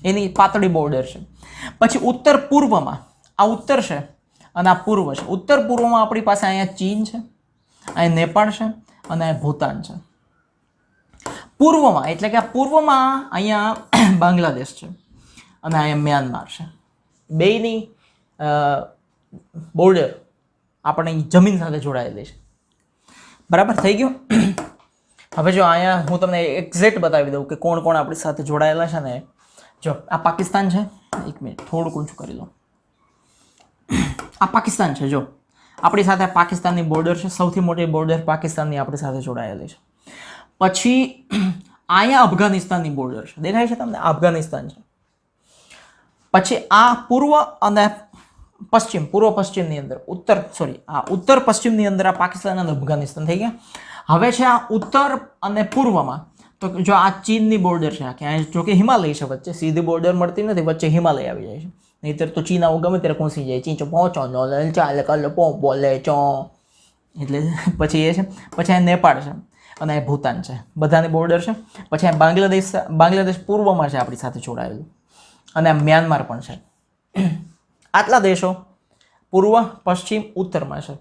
એની પાતળી બોર્ડર છે. પછી ઉત્તર પૂર્વમાં, આ ઉત્તર છે અને આ પૂર્વ છે. ઉત્તર પૂર્વમાં આપણી પાસે અહીંયા ચીન છે, અહીંયા નેપાળ છે અને અહીંયા ભૂતાન છે. પૂર્વમાં એટલે કે આ પૂર્વમાં અહીંયા બાંગ્લાદેશ છે અને અહીંયા મ્યાનમાર છે. બેયની બોર્ડર આપણે જમીન સાથે જોડાયેલી છે. બરાબર થઈ ગયું. હવે જો અહીંયા હું તમને એક્ઝેક્ટ બતાવી દઉં કે કોણ કોણ આપણી સાથે જોડાયેલા છે ને. જો આ પાકિસ્તાન છે, એક મિનિટ થોડુંક ઊંચું કરી લો. આ પાકિસ્તાન છે. જો આપણી સાથે પાકિસ્તાનની બોર્ડર છે, સૌથી મોટી બોર્ડર પાકિસ્તાનની આપણી સાથે જોડાયેલી છે. પછી અહીંયા અફઘાનિસ્તાનની બોર્ડર છે, દેખાય છે તમને? અફઘાનિસ્તાન છે. પછી આ પૂર્વ અને પશ્ચિમ, પૂર્વ પશ્ચિમની અંદર ઉત્તર પશ્ચિમની અંદર આ પાકિસ્તાન અને અફઘાનિસ્તાન થઈ ગયા. હવે છે આ ઉત્તર અને પૂર્વમાં, તો જો આ ચીનની બોર્ડર છે આખી, અહીંયા જો કે હિમાલય છે વચ્ચે, સીધી બોર્ડર મળતી નથી, વચ્ચે હિમાલય આવી જાય છે. નહીંતર તો ચીન આવું ગમે ત્યારે પહોંચી જાય, ચીંચો પહોંચો નો ચાલે કલ પો બોલે ચો, એટલે પછી એ છે. પછી આ નેપાળ છે અને આ ભૂતાન છે, બધાની બોર્ડર છે. પછી આ બાંગ્લાદેશ પૂર્વમાં છે આપણી સાથે જોડાયેલું, અને આ મ્યાનમાર પણ છે. આટલા દેશો પૂર્વ, પશ્ચિમ, ઉત્તરમાં છે.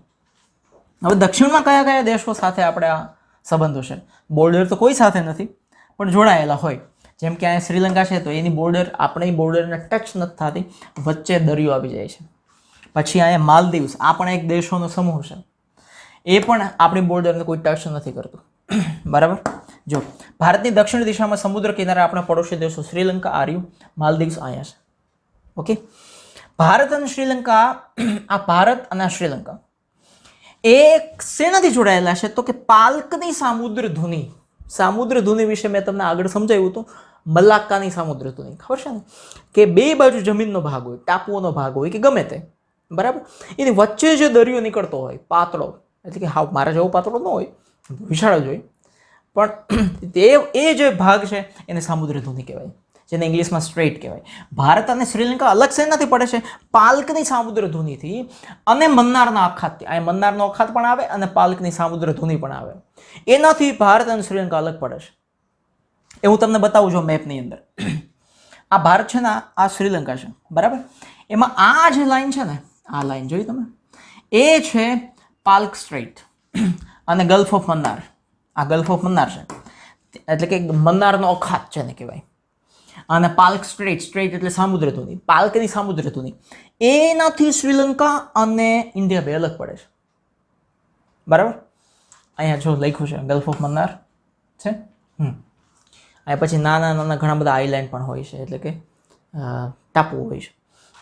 હવે દક્ષિણમાં કયા કયા દેશો સાથે આપણે આ સંબંધો છે? બોર્ડર તો કોઈ સાથે નથી, પણ જોડાયેલા હોય. જેમ કે અહીંયા શ્રીલંકા છે, તો એની બોર્ડર આપણી બોર્ડરને ટચ નથી થતી, વચ્ચે દરિયો આવી જાય છે. પછી અહીંયા માલદીવ્સ, આ પણ એક દેશોનો સમૂહ છે, એ પણ આપણી બોર્ડરને કોઈ ટચ નથી કરતું. બરાબર. જો ભારતની દક્ષિણ દિશામાં સમુદ્ર કિનારે આપણા પડોશી દેશો શ્રીલંકા, આર્યું, માલદીવ્સ અહીંયા છે. ઓકે. ભારત અને શ્રીલંકા, આ ભારત અને શ્રીલંકા એ શેનાથી જોડાયેલા છે? તો કે પાલ્કની સામુદ્ર ધુની. સામુદ્ર ધુની વિશે મેં તમને આગળ સમજાવ્યું હતું, મલાક્કાની સામુદ્ર ધુની, ખબર છે ને? કે બે બાજુ જમીનનો ભાગ હોય, ટાપુઓનો ભાગ હોય કે ગમે તે, બરાબર, એની વચ્ચે જે દરિયો નીકળતો હોય પાતળો, એટલે કે હા મારા જેવો પાતળો ન હોય, વિશાળ જ હોય, પણ એ જે ભાગ છે એને સામુદ્ર ધુની કહેવાય, જેને ઇંગ્લિશમાં સ્ટ્રેટ કહેવાય. ભારત અને શ્રીલંકા અલગ શેનાથી પડે છે? પાલ્કની સામુદ્ર ધુનીથી અને મન્નારના અખાતથી. આ મન્નારનો અખાત પણ આવે અને પાલ્કની સામુદ્ર ધુની પણ આવે. એનાથી ભારત અને શ્રીલંકા અલગ પડે છે. એ હું તમને બતાવું છું મેપની અંદર. આ ભારત છે ને, આ શ્રીલંકા છે, બરાબર. એમાં આ જે લાઈન છે ને, આ લાઈન જોઈ તમે, એ છે પાલ્ક સ્ટ્રેટ અને ગલ્ફ ઓફ મન્નાર. આ ગલ્ફ ઓફ મન્નાર છે, એટલે કે મન્નારનો અખાત છે ને કહેવાય. અને પાલ્ક સ્ટ્રેટ એટલે સામુદ્ર ધુની, પાલ્કની સામુદ્ર ધુની, એનાથી શ્રીલંકા અને ઇન્ડિયા બે અલગ પડે છે. બરાબર. અહીંયા જો લખ્યું છે ગલ્ફ ઓફ મન્નાર છે. અહીંયા પછી નાના નાના ઘણા બધા આઈલેન્ડ પણ હોય છે, એટલે કે ટાપુ હોય છે.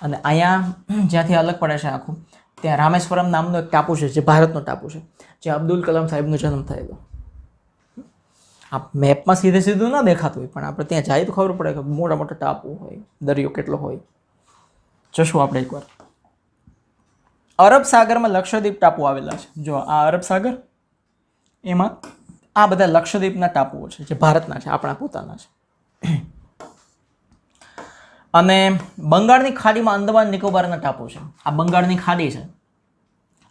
અને અહીંયા જ્યાંથી અલગ પડે છે આખું, ત્યાં રામેશ્વરમ નામનો એક ટાપુ છે, જે ભારતનો ટાપુ છે, જે અબ્દુલ કલામ સાહેબનો જન્મ થયેલો. આ મેપમાં સીધે સીધું ના દેખાતું હોય, પણ આપણે ત્યાં જાય તો ખબર પડે કે મોટા મોટા ટાપુ હોય, દરિયો કેટલો હોય. જશું આપણે એકવાર. અરબ સાગરમાં લક્ષદ્વીપ ટાપુ આવેલા છે. જો આ અરબ સાગર, એમાં આ બધા લક્ષદ્વીપના ટાપુઓ છે, જે ભારતના છે, આપણા પોતાના છે. અને બંગાળની ખાડીમાં અંદમાન નિકોબારના ટાપુ છે. આ બંગાળની ખાડી છે,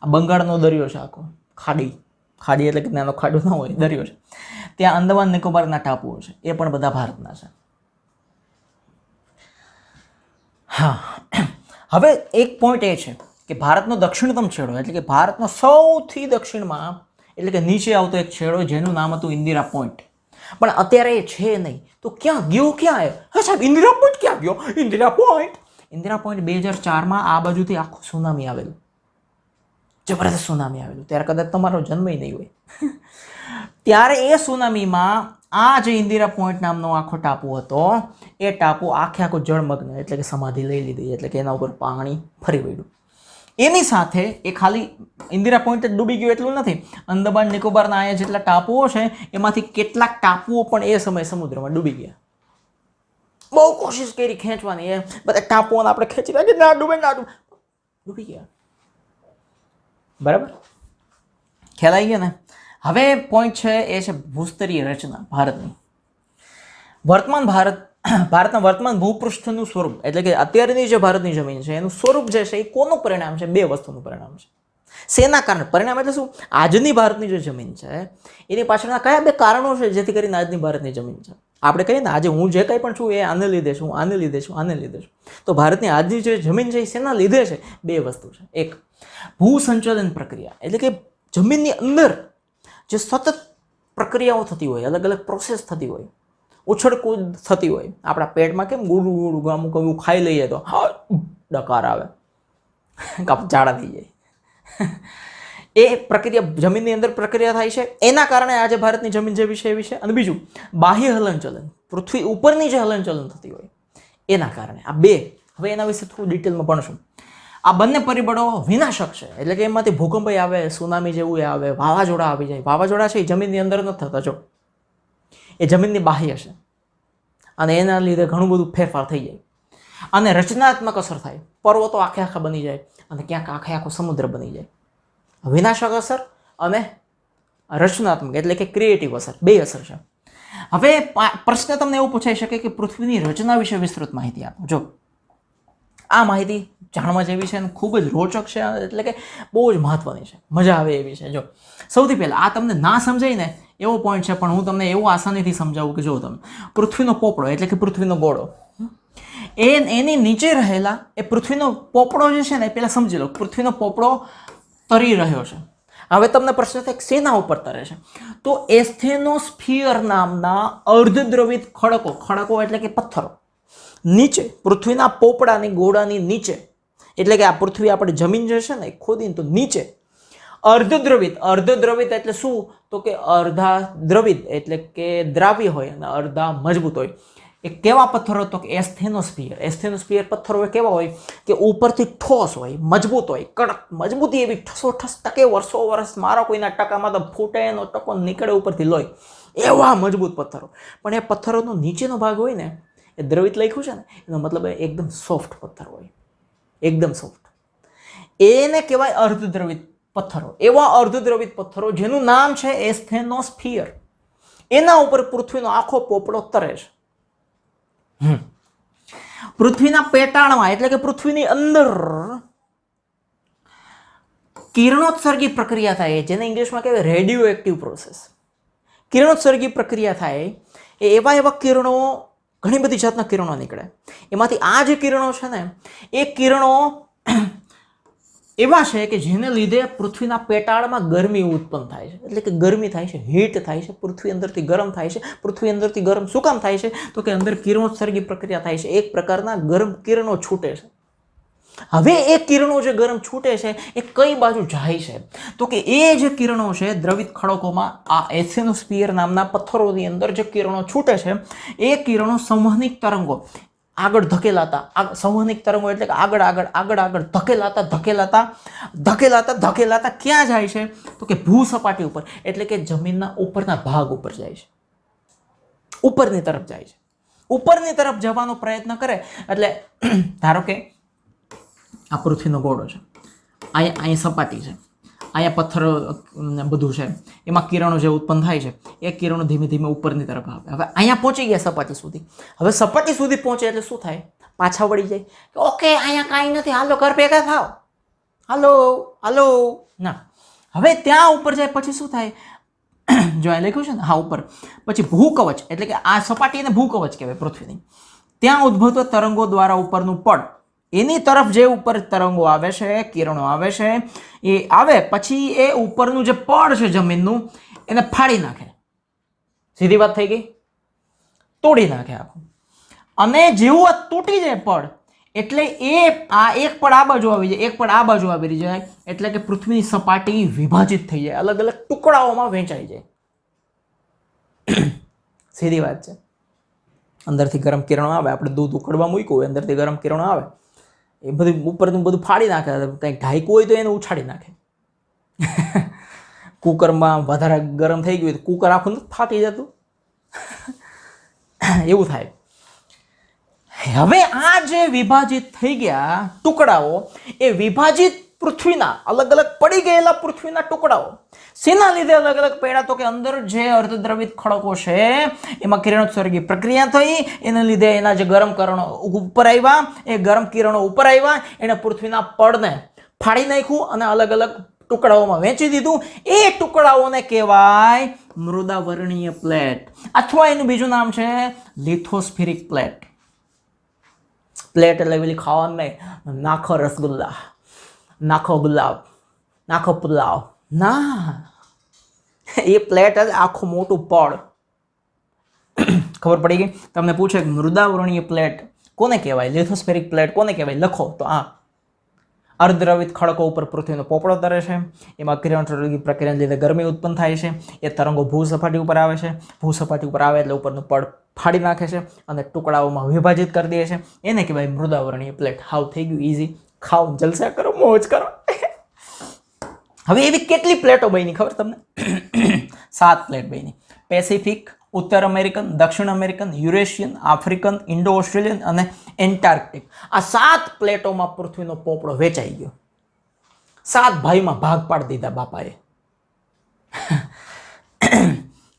આ બંગાળનો દરિયો છે આખો. ખાડી એટલે કે નાનો ખાડો ન હોય, દરિયો છે. ત્યાં અંદમાન નિકોબારના ટાપુઓ છે, એ પણ બધા ભારતના છે. હા, હવે એક પોઈન્ટ એ છે કે ભારતનો દક્ષિણતમ છેડો, એટલે કે ભારતનો સૌથી દક્ષિણમાં, એટલે કે નીચે આવતો એક છેડો, જેનું નામ હતું ઇન્દિરા પોઈન્ટ. પણ અત્યારે એ છે નહીં, તો ક્યાં ગયો? ક્યાં આવ્યો? હા સાહેબ, ઇન્દિરા પોઈન્ટ ક્યાં ગયો? ઇન્દિરા પોઈન્ટ 2004માં આ બાજુથી આખું સુનામી આવેલું, જબરદસ્ત સુનામી આવેલું. ત્યારે કદાચ તમારો જન્મ નહીં હોય. ત્યારે એ સુનામીમાં આ જે ઇન્દિરા પોઈન્ટ નામનો આખો ટાપુ હતો, એ ટાપુ આખો જળમગ્ન, એટલે કે સમાધિ લઈ લીધી, એટલે કે એના ઉપર પાણી ફરી વળ્યું. એની સાથે એ ખાલી ઇન્દિરા પોઈન્ટ જ ડૂબી ગયું એટલું નથી, અંદમાન નિકોબારના અહીંયા જેટલા ટાપુઓ છે એમાંથી કેટલાક ટાપુઓ પણ એ સમયે સમુદ્રમાં ડૂબી ગયા. બહુ કોશિશ કરી ખેંચવાની, એ બધા ટાપુઓને આપણે ખેંચી રાખી, ના ડૂબે, ડૂબી ગયા. બરાબર, ખ્યાલ આવી ગયો ને? હવે પોઈન્ટ છે એ છે ભૂસ્તરીય રચના ભારતની. ભારતના વર્તમાન ભૂપૃષ્ઠનું સ્વરૂપ, એટલે કે અત્યારની જે ભારતની જમીન છે એનું સ્વરૂપ જે છે એ કોનું પરિણામ છે? બે વસ્તુનું પરિણામ છે. શેના કારણે પરિણામ? એટલે શું? આજની ભારતની જે જમીન છે એની પાછળના કયા બે કારણો છે જેથી કરીને આજની ભારતની જમીન છે? આપણે કહીએ ને આજે હું જે કંઈ પણ છું એ આને લીધે છું, આને લીધે છું, આને લીધે છું. તો ભારતની આજની જે જમીન છે એ શેના લીધે છે? બે વસ્તુ છે. એક, ભૂસંચલન પ્રક્રિયા, એટલે કે જમીનની અંદર જે સતત પ્રક્રિયાઓ થતી હોય, અલગ અલગ પ્રોસેસ થતી હોય, ઉછળકૂદ થતી હોય. આપણા પેટમાં કેમ ગુડું ગુડું અમુક એવું ખાઈ લઈએ તો ડકાર આવે, ઝાડા થઈ જાય, એ પ્રક્રિયા જમીનની અંદર પ્રક્રિયા થાય છે, એના કારણે આજે ભારતની જમીન જેવી છે એવી છે. અને બીજું બાહ્ય હલનચલન, પૃથ્વી ઉપરની જે હલનચલન થતી હોય એના કારણે. આ બે, હવે એના વિશે થોડું ડિટેલમાં ભણશું. આ બંને પરિબળો વિનાશક છે, એટલે કે એમાંથી ભૂકંપ આવે, સુનામી જેવું આવે, વાવાઝોડા આવી જાય. વાવાઝોડા છે એ જમીનની અંદર નથી થતા, જો એ જમીનની બાહ્ય છે, અને એના લીધે ઘણું બધું ફેરફાર થઈ જાય અને રચનાત્મક અસર થાય. પર્વતો આખે આખા બની જાય અને ક્યાંક આખે આખો સમુદ્ર બની જાય. વિનાશક અસર અને રચનાત્મક એટલે કે ક્રિએટિવ અસર, બે અસર છે. હવે પ્રશ્ન તમને એવું પૂછાઈ શકે કે પૃથ્વીની રચના વિશે વિસ્તૃત માહિતી આપો. જો આ માહિતી જાણવા જેવી છે અને ખૂબ જ રોચક છે, એટલે કે બહુ જ મહત્વની છે, મજા આવે એવી છે. જો સૌથી પહેલાં આ તમને ના સમજાય ને એવો પોઈન્ટ છે, પણ હું તમને એવું આસાનીથી સમજાવું કે જો તમે પૃથ્વીનો પોપડો એટલે કે પૃથ્વીનો ગોળો, એની નીચે રહેલા એ પૃથ્વીનો પોપડો જે છે ને, પહેલાં સમજી લો પૃથ્વીનો પોપડો તરી રહ્યો છે. હવે તમને પ્રશ્ન થાય શેના ઉપર તરે છે? તો એસ્થેનોસ્ફિયર નામના અર્ધદ્રવિત ખડકો એટલે કે પથ્થરો નીચે પૃથ્વીના પોપડાની ગોળાની નીચે, એટલે કે આ પૃથ્વી આપણે જમીન જે છે ને ખોદીને તો નીચે અર્ધદ્રવિત એટલે શું? તો કે અડધા દ્રવિત એટલે કે દ્રાવ્ય હોય અને અડધા મજબૂત હોય. એ કેવા પથ્થરો? તો કે એસ્થેનોસ્ફિયર પથ્થરો કેવા હોય કે ઉપરથી ઠોસ હોય, મજબૂત હોય, કડક મજબૂતી એવી, ઠસોઠસ ટકે વર્ષો વર્ષ, મારા કોઈના ટકામાં તો ફૂટે એનો ટકો નીકળે ઉપરથી લોહી, એવા મજબૂત પથ્થરો. પણ એ પથ્થરોનો નીચેનો ભાગ હોય ને એ દ્રવિત લખ્યું છે ને, એનો મતલબ એકદમ સોફ્ટ પથ્થર હોય, એકદમ સોફ્ટ. એને કહેવાય અર્ધદ્રવિત પથ્થરો. એવા અર્ધદ્રવિત પથ્થરો જેનું નામ છે એસ્થેનોસ્ફિયર, એના ઉપર પૃથ્વીનો આખો પોપડો તરે છે. પૃથ્વીના પેટાળમાં એટલે કે પૃથ્વીની અંદર કિરણોત્સર્ગી પ્રક્રિયા થાય, જેને ઇંગ્લિશમાં કહેવાય રેડિયો એક્ટિવ પ્રોસેસ. કિરણોત્સર્ગી પ્રક્રિયા થાય એ એવા કિરણો, ઘણી બધી જાતના કિરણો નીકળે. એમાંથી આ જે કિરણો છે ને એ કિરણો એવા છે કે જેને લીધે પૃથ્વીના પેટાળમાં ગરમી ઉત્પન્ન થાય છે, એટલે કે ગરમી થાય છે, હીટ થાય છે, પૃથ્વી અંદરથી ગરમ થાય છે. પૃથ્વી અંદરથી ગરમ શું કામ થાય છે? તો કે અંદર કિરણોત્સર્ગી પ્રક્રિયા થાય છે, એક પ્રકારના ગરમ કિરણો છૂટે છે. હવે એ કિરણો જે ગરમ છૂટે છે એ કઈ બાજુ જાય છે? તો કે એ જે કિરણો છે દ્રવિત ખડકોમાં, આ એસ્થેનોસ્ફિયર નામના પથ્થરોની અંદર જે કિરણો છૂટે છે એ કિરણો સંવહનિક તરંગો આગળ ધકેલાતા, સંવહનિક તરંગો એટલે કે આગળ ધકેલાતા ક્યાં જાય છે? તો કે ભૂસપાટી ઉપર, એટલે કે જમીનના ઉપરના ભાગ ઉપર જાય છે, ઉપરની તરફ જાય છે. ઉપરની તરફ જવાનો પ્રયત્ન કરે એટલે ધારો કે આ પૃથ્વીનો ગોળો છે, અહીંયા સપાટી છે, અહીંયા પથ્થર બધું છે, એમાં કિરણો જે ઉત્પન્ન થાય છે એ કિરણો ધીમે ધીમે ઉપરની તરફ આવે. હવે અહીંયા પહોંચી ગયા સપાટી સુધી. હવે સપાટી સુધી પહોંચે એટલે શું થાય? પાછા વળી જાય, ઓકે અહીંયા કાંઈ નથી, હાલો ઘર ભેગા થાવ, હાલો ના. હવે ત્યાં ઉપર જાય પછી શું થાય? જો આ લખ્યું છે ને, હા ઉપર, પછી ભૂકવચ એટલે કે આ સપાટીને ભૂકવચ કહેવાય પૃથ્વીની. ત્યાં ઉદ્ભવતા તરંગો દ્વારા ઉપરનું પડ, એની તરફ જે ઉપર તરંગો આવે છે, કિરણો આવે છે, એ આવે પછી એ ઉપરનું જે પડ છે જમીનનું એને ફાડી નાખે. સીધી વાત થઈ ગઈ, તોડી નાખે આખું. અને જેવું આ તૂટી જાય પડ એટલે આ એક પડ આ બાજુ આવી જાય, એક પડ આ બાજુ આવી જાય, એટલે કે પૃથ્વીની સપાટી વિભાજિત થઈ જાય, અલગ અલગ ટુકડાઓમાં વહેંચાઈ જાય. સીધી વાત છે. અંદરથી ગરમ કિરણો આવે, આપણે દૂધ ઉકળવા મૂક્યું હોય, અંદરથી ગરમ કિરણો આવે, એ બધું ઉપરનું બધું ફાડી નાખે. કંઈક ઢાંકવું હોય તો એને ઉછાળી નાખે. કુકરમાં વધારે ગરમ થઈ ગયું તો કુકર આખું નથી ફાટી જતું, એવું થાય. હવે આ જે વિભાજિત થઈ ગયા ટુકડાઓ, એ વિભાજિત પૃથ્વીના અલગ અલગ પડી ગયેલા પૃથ્વીના ટુકડાઓ શેના લીધે અલગ અલગ પડ્યા? તો કે અંદર જે અર્ધદ્રવિત ખડકો છે એમાં કિરણોત્સર્ગી પ્રક્રિયા થઈ, એના લીધે એના જે ગરમ કિરણો ઉપર આવ્યા, એ ગરમ કિરણો ઉપર આવ્યા, એને પૃથ્વીના પડને ફાડી નાખ્યું અને અલગ અલગ ટુકડાઓમાં વહેંચી દીધું. એ ટુકડાઓને કહેવાય મૃદાવર્ણીય પ્લેટ, અથવા એનું બીજું નામ છે લિથોસ્ફેરિક પ્લેટ. પ્લેટ એટલે પેલી ખાવાનું નહીં, નાખો રસગુલ્લા, નાખો ગુલાબ, નાખો પુલાવ, ના, એ પ્લેટ જ આખું મોટું પડ. ખબર પડી ગઈ? તમને પૂછે મૃદાવર્ણીય પ્લેટ કોને કહેવાય, લિથોસ્ફેરિક પ્લેટ કોને કહેવાય, લખો તો આ. અર્ધદ્રવિત ખડકો ઉપર પૃથ્વીનો પોપડો તરે છે, એમાં કિરણોત્સર્ગી પ્રક્રિયાને લીધે ગરમી ઉત્પન્ન થાય છે, એ તરંગો ભૂસપાટી ઉપર આવે છે, ભૂસપાટી ઉપર આવે એટલે ઉપરનું પડ ફાડી નાખે છે અને ટુકડાઓમાં વિભાજિત કરી દે છે, એને કહેવાય મૃદાવરણીય પ્લેટ. હાવ થઈ ગયું ઇઝી. ખાઓ, જલસા કરો, મોજ કરો. હવે એવી કેટલી પ્લેટો બની ખબર તમને? 7 પ્લેટ બની. પેસિફિક, ઉત્તર અમેરિકન, દક્ષિણ American, Eurasian, African, Indo Australian અને એન્ટાર્કટિક. આ 7 પ્લેટોમાં પૃથ્વીનો પોપડો વેચાઈ ગયો. 7 ભાઈમાં ભાગ પાડી દીધા બાપાએ.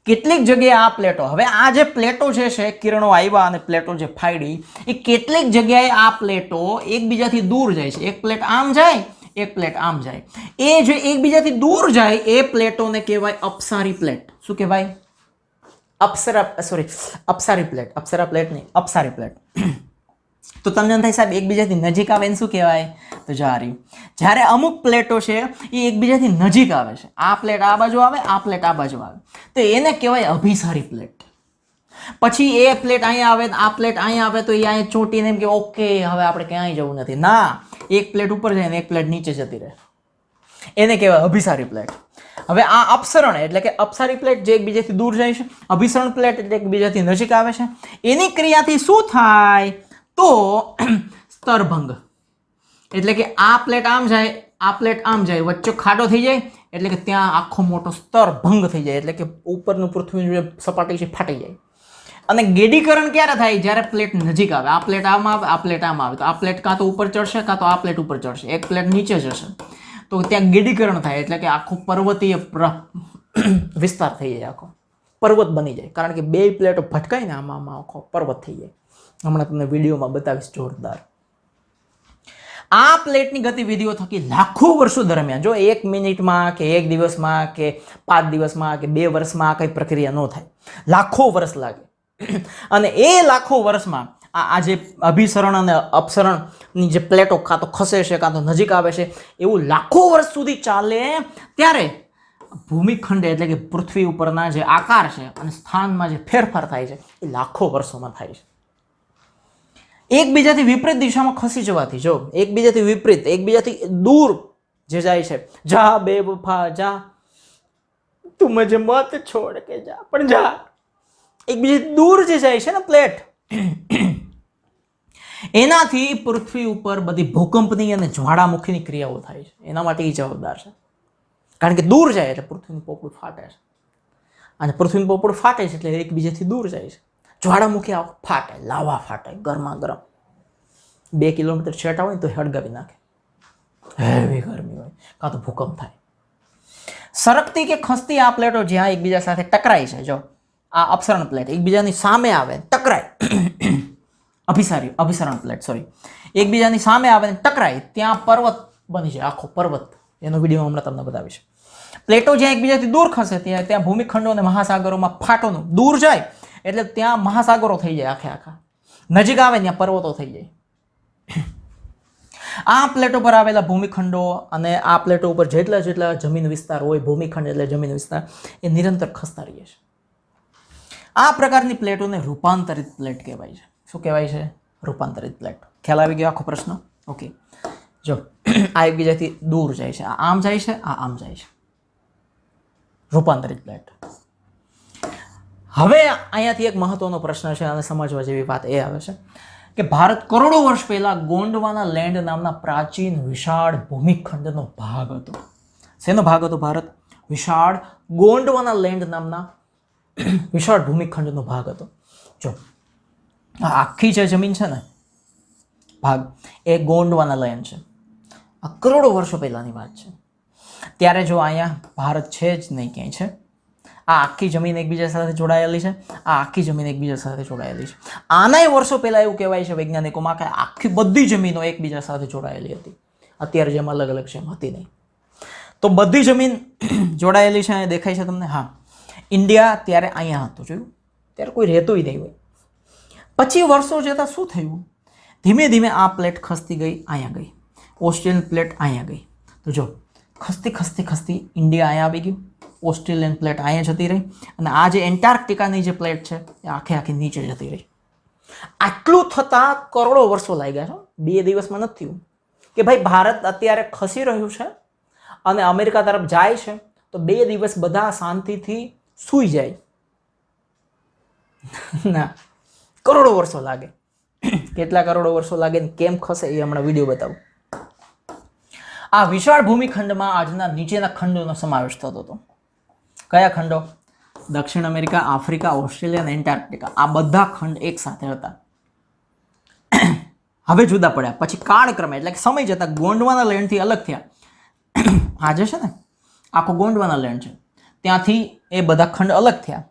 કેટલીક જગ્યાએ આ પ્લેટો, હવે આ જે પ્લેટો છે કિરણો આવ્યા અને પ્લેટો જે ફાડી, એ કેટલીક જગ્યાએ આ પ્લેટો એકબીજાથી દૂર જાય છે. એક પ્લેટ આમ જાય, એક પ્લેટ આમ જાય. એ જે એકબીજાથી દૂર જાય એ પ્લેટોને કહેવાય અપસારી પ્લેટ. શું કહેવાય? અપસારી પ્લેટ. અપ્સરા પ્લેટ નહીં, અપસારી પ્લેટ. તો તમને એમ થાય સાહેબ એકબીજાથી નજીક આવે એને શું કહેવાય? તો જ્યારે અમુક પ્લેટો છે એ એકબીજાથી નજીક આવે છે, આ પ્લેટ આ બાજુ આવે, આ પ્લેટ આ બાજુ આવે, તો એને કહેવાય અભિસારી પ્લેટ. પછી એ પ્લેટ અહીંયા આવે, આ પ્લેટ અહીંયા આવે, તો એ અહીંયા ચોટીને એમ કે ઓકે હવે આપણે ક્યાંય જવું નથી. ના, એક પ્લેટ ઉપર જાય ને એક પ્લેટ નીચે જતી રહે, એને કહેવાય અભિસારી પ્લેટ. હવે આ અપસરણ એટલે કે અપસારી પ્લેટ જે એકબીજાથી દૂર જાય છે, અભિસરણ પ્લેટ એટલે એકબીજાથી નજીક આવે છે, એની ક્રિયાથી શું થાય? તો સ્તરભંગ. એટલે કે આ પ્લેટ આમ જાય, આ પ્લેટ આમ જાય, વચ્ચે ખાડો થઈ જાય, એટલે કે ત્યાં આખો મોટો સ્તર ભંગ થઈ જાય, એટલે કે ઉપરનું પૃથ્વીની જે સપાટી છે ફાટી જાય. અને ગેડીકરણ ક્યારે થાય? જ્યારે પ્લેટ નજીક આવે. આ પ્લેટ આમ આવે, આ પ્લેટ આમ આવે, તો આ પ્લેટ કાં તો ઉપર ચડશે કાં તો આ પ્લેટ ઉપર ચડશે, એક પ્લેટ નીચે જશે, તો ત્યાં ગેડીકરણ થાય. એટલે કે આખો પર્વતીય વિસ્તાર થઈ જાય, આખો પર્વત બની જાય. કારણ કે બે પ્લેટો ભટકાય ને આમાં આખો પર્વત થઈ જાય. હમણાં તમને વિડીયોમાં બતાવીશ, જોરદાર. આ પ્લેટની ગતિવિધિઓ થકી લાખો વર્ષો દરમિયાન, જો 1 મિનિટમાં કે 1 દિવસમાં કે 5 દિવસમાં કે 2 વર્ષમાં કઈ પ્રક્રિયા ન થાય, લાખો વર્ષ લાગે. અને એ લાખો વર્ષમાં આ જે અભિસરણ અને અપસરણની જે પ્લેટો કાં તો ખસે છે કાં તો નજીક આવે છે, એવું લાખો વર્ષ સુધી ચાલે. ત્યારે ભૂમિખંડ એટલે કે પૃથ્વી ઉપરના જે આકાર છે અને સ્થાનમાં જે ફેરફાર થાય છે એ લાખો વર્ષોમાં થાય છે. એકબીજાથી વિપરીત દિશામાં ખસી જવાથી, જો એકબીજાથી વિપરીત, એકબીજાથી દૂર જે જાય છે, જા બેવફા જા, તું મુझे મત છોડ કે જા, પણ જા, એકબીજાથી દૂર જે જાય છે ને પ્લેટ, એનાથી પૃથ્વી ઉપર બધી ભૂકંપની અને જ્વાળામુખીની ક્રિયાઓ થાય છે. એના માટે એ જવાબદાર છે. કારણ કે દૂર જાય એટલે પૃથ્વીનું પોપડું ફાટે છે, અને પૃથ્વીનું પોપડું ફાટે છે એટલે એકબીજાથી દૂર જાય છે. જ્વાળામુખી ફાટે, લાવા ફાટે, ગરમા ગરમ 2 કિલોમીટર છેટા હોય ને તો સળગાવી નાખે, હેવી ગરમી હોય, કાં તો ભૂકંપ થાય. સરકતી કે ખસતી આ પ્લેટો જ્યાં એકબીજા સાથે ટકરાય છે, જો આ અપસરણ પ્લેટ એકબીજાની સામે આવે ટકરાય, અભિસરણ પ્લેટ એકબીજાની સામે આવે ને ટકરાય, ત્યાં પર્વત બની જાય, આખો પર્વત. એનો વિડીયો હમણાં તમને બતાવીશ. પ્લેટો જ્યાં એકબીજાથી દૂર ખસે ત્યાં ભૂમિખંડો અને મહાસાગરોમાં ફાટોનું દૂર જાય એટલે ત્યાં મહાસાગરો થઈ જાય આખા. નજીક આવે ત્યાં પર્વતો થઈ જાય. આ પ્લેટો પર આવેલા ભૂમિખંડો અને આ પ્લેટો ઉપર જેટલા જમીન વિસ્તાર હોય, ભૂમિખંડ એટલે જમીન વિસ્તાર, એ નિરંતર ખસતા રહીએ છે. આ પ્રકારની પ્લેટોને રૂપાંતરિત પ્લેટ કહેવાય છે. શું કહેવાય છે? રૂપાંતરિત પ્લેટ. ખ્યાલ આવી ગયો આખો પ્રશ્ન? ઓકે. જો આ એકબીજાથી દૂર જાય છે, આ આમ જાય છે, આ આમ જાય છે, રૂપાંતરિત પ્લેટ. હવે અહીંયાથી એક મહત્વનો પ્રશ્ન છે અને સમજવા જેવી વાત એ આવે છે કે ભારત કરોડો વર્ષ પહેલા ગોંડવાના લેન્ડ નામના પ્રાચીન વિશાળ ભૂમિખંડનો ભાગ હતો. શેનો ભાગ હતો? ભારત વિશાળ ગોંડવાના લેન્ડ નામના વિશાળ ભૂમિખંડનો ભાગ હતો. જો આ આખી જે જમીન છે ને ભાગ, એ ગોંડવાના લેન્ડ છે. આ કરોડો વર્ષો પહેલાની વાત છે. ત્યારે જો અહીંયા ભારત છે જ નહીં, ક્યાંય છે. આ આખી જમીન એકબીજા સાથે જોડાયેલી છે, આ આખી જમીન એકબીજા સાથે જોડાયેલી છે. આનાય વર્ષો પહેલા એવું કહેવાય છે વૈજ્ઞાનિકોમાં કે આખી બધી જમીનો એકબીજા સાથે જોડાયેલી હતી. અત્યારે જેમ અલગ અલગ છે એમ હતી નહીં. તો બધી જમીન જોડાયેલી છે. અહીંયા દેખાય છે તમને? હા. ઇન્ડિયા ત્યારે અહીંયા હતું, જોયું? ત્યારે કોઈ રહેતું નહીં હોય. પછી વર્ષો જતાં શું થયું? ધીમે ધીમે આ પ્લેટ ખસતી ગઈ, અહીંયા ગઈ. ઓસ્ટ્રેલિયન પ્લેટ અહીંયા ગઈ. તો જો ખસતી ઇન્ડિયા અહીંયા આવી ગયું, ઓસ્ટ્રેલિયન પ્લેટ અહીંયા જતી રહી, અને આ જે એન્ટાર્કટિકાની જે પ્લેટ છે એ આખી નીચે જતી રહી. આટલું થતાં કરોડો વર્ષો લાગ્યા છે. 2 દિવસમાં નથી થયું, કે ભાઈ ભારત અત્યારે ખસી રહ્યું છે અને અમેરિકા તરફ જાય છે, તો 2 દિવસ બધા શાંતિથી સૂઈ જાય. ના, કરોડો વર્ષો લાગે. કેટલા કરોડો વર્ષો લાગે ને કેમ ખસે એ હમણાં વિડીયો બતાવું. આ વિશાળ ભૂમિખંડમાં આજના નીચેના ખંડોનો સમાવેશ થતો હતો. કયા ખંડો? દક્ષિણ અમેરિકા, આફ્રિકા, ઓસ્ટ્રેલિયા અને એન્ટાર્કટિકા. આ બધા ખંડ એક સાથે હતા. હવે જુદા પડ્યા. પછી કાળક્રમે એટલે કે સમય જતા ગોંડવાના લેન્ડથી અલગ થયા. આજે છે ને આખો ગોંડવાના લેન્ડ છે, ત્યાંથી એ બધા ખંડ અલગ થયા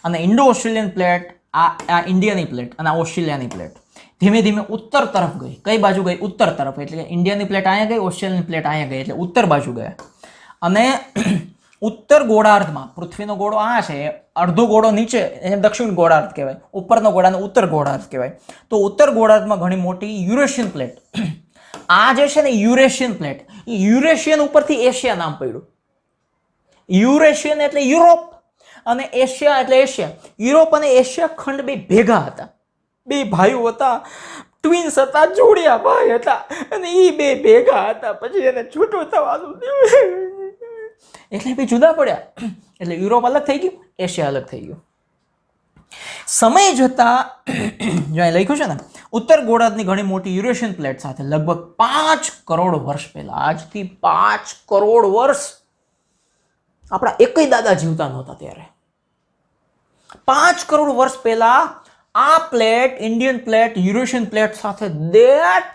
અને ઇન્ડો ઓસ્ટ્રેલિયન પ્લેટ, આ ઇન્ડિયાની પ્લેટ અને આ ઓસ્ટ્રેલિયાની પ્લેટ ધીમે ધીમે ઉત્તર તરફ ગઈ. કઈ બાજુ ગઈ? ઉત્તર તરફ. એટલે કે ઇન્ડિયાની પ્લેટ અહીંયા ગઈ, ઓસ્ટ્રેલિયાની પ્લેટ અહીંયા ગઈ, એટલે ઉત્તર બાજુ ગયા. અને ઉત્તર ગોળાર્ધમાં પૃથ્વીનો ગોળો આ છે, અડધો ગોળો નીચે એને દક્ષિણ ગોળાર્ધ કહેવાય, ઉપરનો ગોળાને ઉત્તર ગોળાર્ધ કહેવાય. તો ઉત્તર ગોળાર્ધમાં ઘણી મોટી યુરેશિયન પ્લેટ, આ જે છે ને યુરેશિયન પ્લેટ, યુરેશિયન ઉપરથી એશિયા નામ પડ્યું. યુરેશિયન એટલે યુરોપ અને એશિયા એટલે એશિયા. યુરોપ અને એશિયા ખંડ બે ભેગા હતા, બે ભાઈઓ હતા, ટ્વિન્સ હતા, જોડિયા ભાઈ હતા અને એ બે ભેગા હતા. પછી એને છૂટું થવાનું થયું એટલે બે જુદા પડ્યા. એટલે યુરોપ અલગ થઈ ગયું, એશિયા અલગ થઈ ગયું. સમય જતા જો અહીં લખ્યું છે ને, ઉત્તર ગોળાર્ધની ઘણી મોટી યુરેશિયન પ્લેટ સાથે લગભગ 5 કરોડ વર્ષ પહેલા, આજથી 5 કરોડ વર્ષ, આપણા એકય દાદા જીવતા નહોતા ત્યારે, 5 કરોડ વર્ષ પહેલા આ plate, Indian plate Eurasian plate સાથે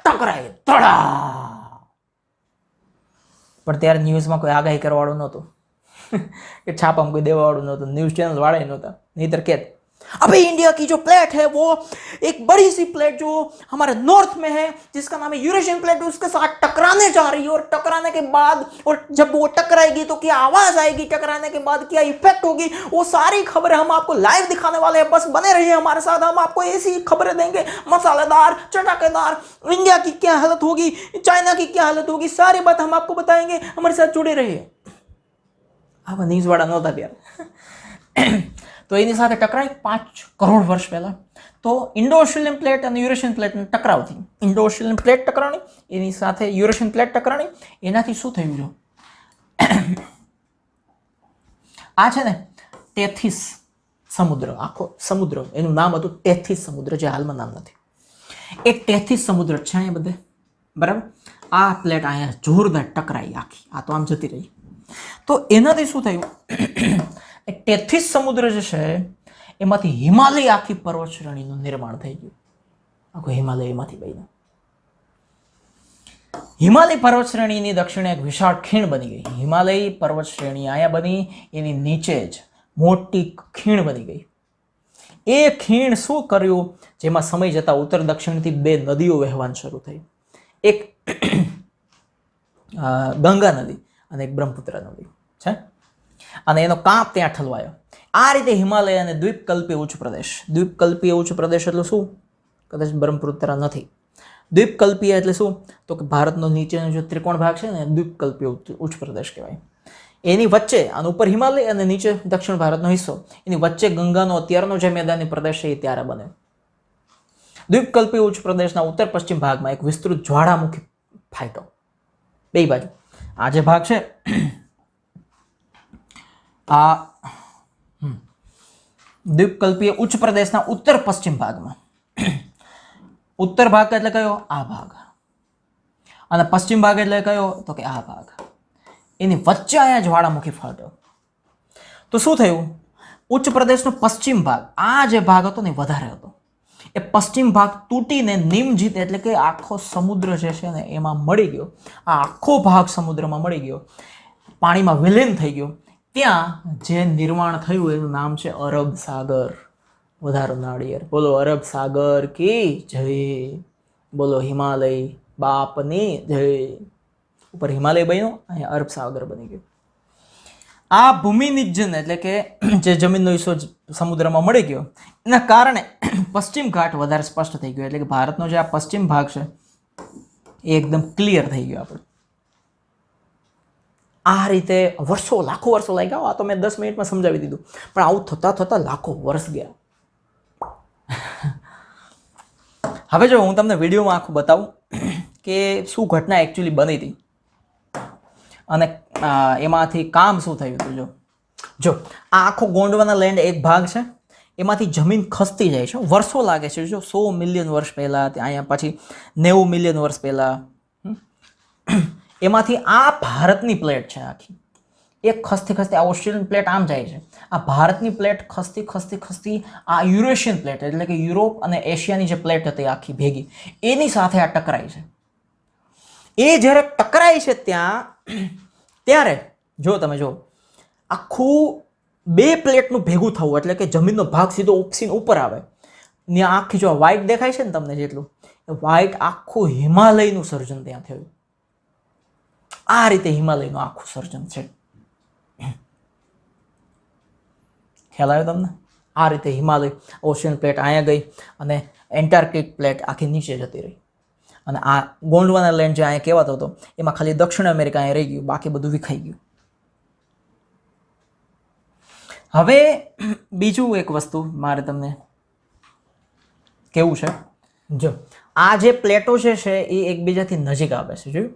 ટકરાય, ધડા. પણ ત્યારે ન્યૂઝમાં કોઈ આગાહી કરવાવાળું નહોતું, કે છાપામાં કોઈ દેવાવાળું નહોતું, न्यूज़ चैनल वाले नहोता. नहींतर कहते अबे इंडिया की जो प्लेट है वो एक बड़ी सी प्लेट जो हमारे नॉर्थ में है जिसका नाम है यूरेशियन प्लेट, उसके साथ टकराने जा रही है और टकराने के बाद, और जब वो टकराएगी तो क्या आवाज आएगी, टकराने के बाद क्या इफेक्ट होगी, वो सारी खबरें हम आपको लाइव दिखाने वाले हैं. बस बने रहिए हमारे साथ, हम आपको ऐसी खबरें देंगे मसालेदार, चटाकेदार. इंडिया की क्या हालत होगी, चाइना की क्या हालत होगी, सारी बात हम आपको बताएंगे. हमारे साथ जुड़े रहिए. આવા ન્યૂઝવાળા નહોતા ત્યારે. તો એની સાથે ટકરાય 5 કરોડ વર્ષ પહેલા. તો ઇન્ડો ઓસ્ટ્રેલિયન પ્લેટ અને યુરેશિયન પ્લેટની ટકરાવ થઈ. ઇન્ડો ઓસ્ટ્રેલિયન પ્લેટ ટકરાણી, એની સાથે યુરેશિયન પ્લેટ ટકરાણી. એનાથી શું થયું? જો આ છે ને ટેથિસ સમુદ્ર, આખો સમુદ્ર, એનું નામ હતું ટેથિસ સમુદ્ર, જે હાલમાં નામ નથી. એક ટેથિસ સમુદ્ર છે અહીંયા બધે, બરાબર. આ પ્લેટ અહીંયા જોરદાર ટકરાઈ આખી, આ તો આમ જતી રહી. તો એનાથી શું થયું? એ ટેથિસ સમુદ્ર જે છે એમાંથી હિમાલય આખી પર્વત શ્રેણીનું નિર્માણ થઈ ગયું. આખું હિમાલય એમાંથી બન્યું. હિમાલય પર્વત શ્રેણીની દક્ષિણે એક વિશાળ ખીણ બની ગઈ. હિમાલય પર્વત શ્રેણી અહીંયા બની, એની નીચે જ મોટી ખીણ બની ગઈ. એ ખીણ શું કર્યું? જેમાં સમય જતા ઉત્તર દક્ષિણથી 2 નદીઓ વહેવાનું શરૂ થઈ. એક ગંગા નદી અને એક બ્રહ્મપુત્ર નદી છે, અને એનો કાંપ ત્યાં ઠલવાયો. આ રીતે હિમાલય અને દ્વીપકલ્પીય ઉચ્ચ પ્રદેશ. દ્વીપકલ્પીય ઉચ્ચ પ્રદેશ એટલે શું? કદાચ બ્રહ્મપુત્ર નથી. દ્વીપકલ્પીય એટલે શું? તો કે ભારતનો નીચેનો જે ત્રિકોણ ભાગ છે ને, દ્વીપકલ્પીય ઉચ્ચ પ્રદેશ કહેવાય. એની વચ્ચે, આનો ઉપર હિમાલય અને નીચે દક્ષિણ ભારતનો હિસ્સો, એની વચ્ચે ગંગાનો અત્યારનો જે મેદાની પ્રદેશ છે એ ત્યારે બને. દ્વીપકલ્પીય ઉચ્ચ પ્રદેશના ઉત્તર પશ્ચિમ ભાગમાં એક વિસ્તૃત જ્વાળામુખી ફાટ્યો બે બાજુ. આ જે ભાગ છે આ દ્વીપકલ્પીય ઉચ્ચ પ્રદેશના ઉત્તર પશ્ચિમ ભાગમાં, ઉત્તર ભાગ એટલે કયો? આ ભાગ. અને પશ્ચિમ ભાગ એટલે કયો? તો કે આ ભાગ. એની વચ્ચે અહીંયા જ્વાળામુખી ફાટ્યો. તો શું થયું? ઉચ્ચ પ્રદેશનો પશ્ચિમ ભાગ, આ જે ભાગ હતો ને વધારે હતો, એ પશ્ચિમ ભાગ તૂટીને નિમજીત એટલે કે આખો સમુદ્ર જે છે ને એમાં મળી ગયો. આ આખો ભાગ સમુદ્રમાં મળી ગયો, પાણીમાં વિલીન થઈ ગયો. ત્યાં જે નિર્માણ થયું એનું નામ છે અરબ સાગર. વધારો નાળિયેર. બોલો અરબ સાગર કી જય, બોલો હિમાલય બાપની જય. ઉપર હિમાલય બન્યો, અહીંયા અરબ સાગર બની ગયો. આ ભૂમિનિજન એટલે કે જે જમીનનો હિસ્સો સમુદ્રમાં મળી ગયો, એના કારણે પશ્ચિમ ઘાટ વધારે સ્પષ્ટ થઈ ગયો. એટલે કે ભારતનો જે આ પશ્ચિમ ભાગ છે એ એકદમ ક્લિયર થઈ ગયો આપણે. આ રીતે વર્ષો, લાખો વર્ષો લાગ્યા. આ તો મેં 10 મિનિટમાં સમજાવી દીધું, પણ આવું થતાં થતાં લાખો વર્ષ ગયા. હવે જો હું તમને વિડીયોમાં આખું બતાવું કે શું ઘટના એકચ્યુઅલી બની હતી અને એમાંથી કામ શું થયું હતું. જો આ આખો ગોંડવાના લેન્ડ એક ભાગ છે, એમાંથી જમીન ખસતી જાય છે, વર્ષો લાગે છે. જો 100 મિલિયન વર્ષ પહેલાં, અહીંયા પછી 90 મિલિયન વર્ષ પહેલાં, એમાંથી આ ભારતની પ્લેટ છે આખી, એક ખસતી ખસતી આ ઓસ્ટ્રેલિયન પ્લેટ આમ જાય છે, આ ભારતની પ્લેટ ખસતી ખસતી ખસતી આ યુરેશિયન પ્લેટ એટલે કે યુરોપ અને એશિયાની જે પ્લેટ હતી આખી ભેગી, એની સાથે આ ટકરાય છે. એ જ્યારે ટકરાય છે ત્યારે જો તમે જો આખું બે પ્લેટનું ભેગું થવું એટલે કે જમીનનો ભાગ સીધો ઉપસીને ઉપર આવે ને આખી જો વ્હાઇટ દેખાય છે ને તમને જેટલું, વ્હાઇટ આખું હિમાલયનું સર્જન ત્યાં થયું. આ રીતે હિમાલયનું આખું સર્જન છે. ખ્યાલ આવ્યો તમને? આ રીતે હિમાલય ઓશિયન પ્લેટ અહીંયા ગઈ અને એન્ટાર્કટિક પ્લેટ આખી નીચે જતી રહી અને આ ગોંડવાના લેન્ડ જે અહીંયા કહેવાતો હતો એમાં ખાલી દક્ષિણ અમેરિકા અહીંયા રહી ગયું, બાકી બધું વિખાઈ ગયું. હવે બીજું એક વસ્તુ મારે તમને કેવું છે, જો આ જે પ્લેટો છે એ એકબીજાથી નજીક આવે છે. જોયું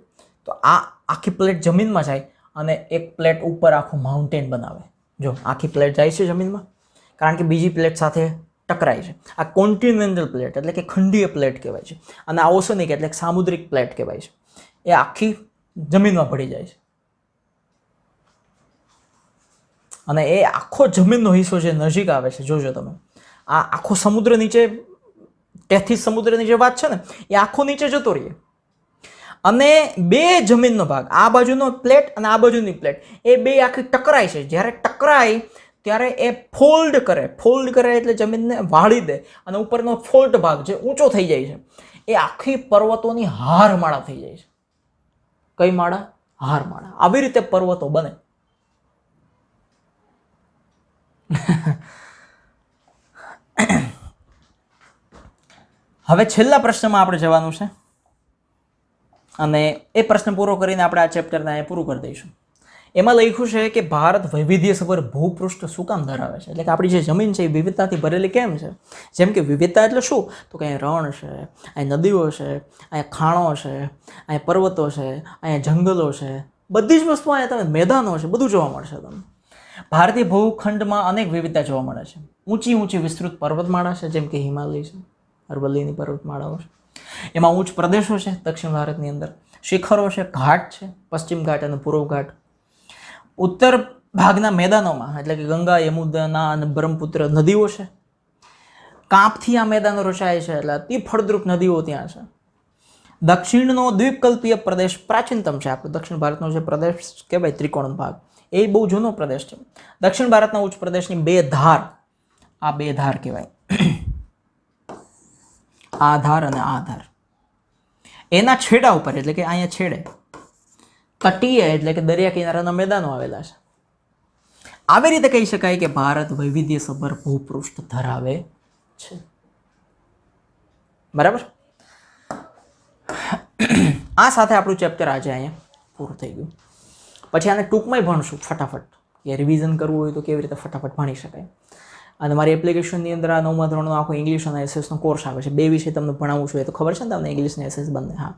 તો આ આખી પ્લેટ જમીનમાં જાય અને એક પ્લેટ ઉપર આખું માઉન્ટેન બનાવે. જો આખી પ્લેટ જાય છે જમીનમાં કારણ કે બીજી પ્લેટ સાથે ટકરાય છે. આ કોન્ટિનેન્ટલ પ્લેટ એટલે કે ખંડીય પ્લેટ કહેવાય છે અને આ ઓશનિક એટલે કે સામુદ્રિક પ્લેટ કહેવાય છે. એ આખી જમીનમાં ભળી જાય છે અને એ આખો જમીનનો હિસ્સો જે નજીક આવે છે, જોજો તમે આ આખો સમુદ્ર નીચે, તેથી સમુદ્રની જે વાત છે ને એ આખો નીચે જતો રહીએ અને બે જમીનનો ભાગ, આ બાજુનો પ્લેટ અને આ બાજુની પ્લેટ, એ બે આખી ટકરાય છે. જ્યારે ટકરાય ત્યારે એ ફોલ્ડ કરે એટલે જમીનને વાળી દે અને ઉપરનો ફોલ્ટ ભાગ જે ઊંચો થઈ જાય છે એ આખી પર્વતોની હારમાળા થઈ જાય છે. કઈ માળા? હારમાળા. આવી રીતે પર્વતો બને. હવે છેલ્લા પ્રશ્નમાં આપણે જવાનું છે અને એ પ્રશ્ન પૂરો કરીને આપણે આ ચેપ્ટરને અહીંયા પૂરું કરી દઈશું. એમાં લખ્યું છે કે ભારત વૈવિધ્યસભર ભૂપૃષ્ઠ શું કામ ધરાવે છે, એટલે કે આપણી જે જમીન છે એ વિવિધતાથી ભરેલી કેમ છે. જેમ કે વિવિધતા એટલે શું, તો કે અહીંયા રણ છે, અહીંયા નદીઓ છે, અહીંયા ખાણો છે, અહીંયા પર્વતો છે, અહીંયા જંગલો છે, બધી જ વસ્તુઓ અહીંયા તમે મેદાનો છે, બધું જોવા મળશે તમને. ભારતીય ભૂખંડમાં અનેક વિવિધતા જોવા મળે છે. ઊંચી ઊંચી વિસ્તૃત પર્વતમાળા છે જેમ કે હિમાલય છે, અરવલ્લીની પર્વતમાળાઓ છે. એમાં ઉચ્ચ પ્રદેશો છે દક્ષિણ ભારતની અંદર, શિખરો છે, ઘાટ છે, પશ્ચિમ ઘાટ અને પૂર્વ ઘાટ. ઉત્તર ભાગના મેદાનોમાં એટલે કે ગંગા, યમુના અને બ્રહ્મપુત્ર નદીઓ છે. કાંપથી આ મેદાનો રચાય છે એટલે અતિ ફળદ્રુપ નદીઓ ત્યાં છે. દક્ષિણનો દ્વીપકલ્પીય પ્રદેશ પ્રાચીનતમ છે. આપણો દક્ષિણ ભારતનો જે પ્રદેશ કહેવાય ત્રિકોણ ભાગ, એ બહુ જૂનો પ્રદેશ છે. દક્ષિણ ભારતના ઉચ્ચ પ્રદેશની બે ધાર, આ બે ધાર કહેવાય, આ ધાર અને આ ધાર. એના છેડા ઉપર એટલે કે અહીંયા છેડે તટીય એટલે કે દરિયા કિનારાના મેદાનો આવેલા છે. આવી રીતે કહી શકાય કે ભારત વૈવિધ્યસભર ભૂપૃષ્ઠ ધરાવે છે. બરાબર. આ સાથે આપણું ચેપ્ટર આજે અહીંયા પૂરું થઈ ગયું. પછી આને ટૂંકમાં ભણશું ફટાફટ, કે રિવિઝન કરવું હોય તો કેવી રીતે ફટાફટ ભણી શકાય. અને મારી એપ્લિકેશનની અંદર આ 9મા ધોરણનો આખો ઇંગ્લિશ અને એસએસનો કોર્સ આવે છે. બે વિષય તમને ભણાવવું જોઈએ તો ખબર છે ને તમને, ઇંગ્લિશ અને એસએસ બંને. હા,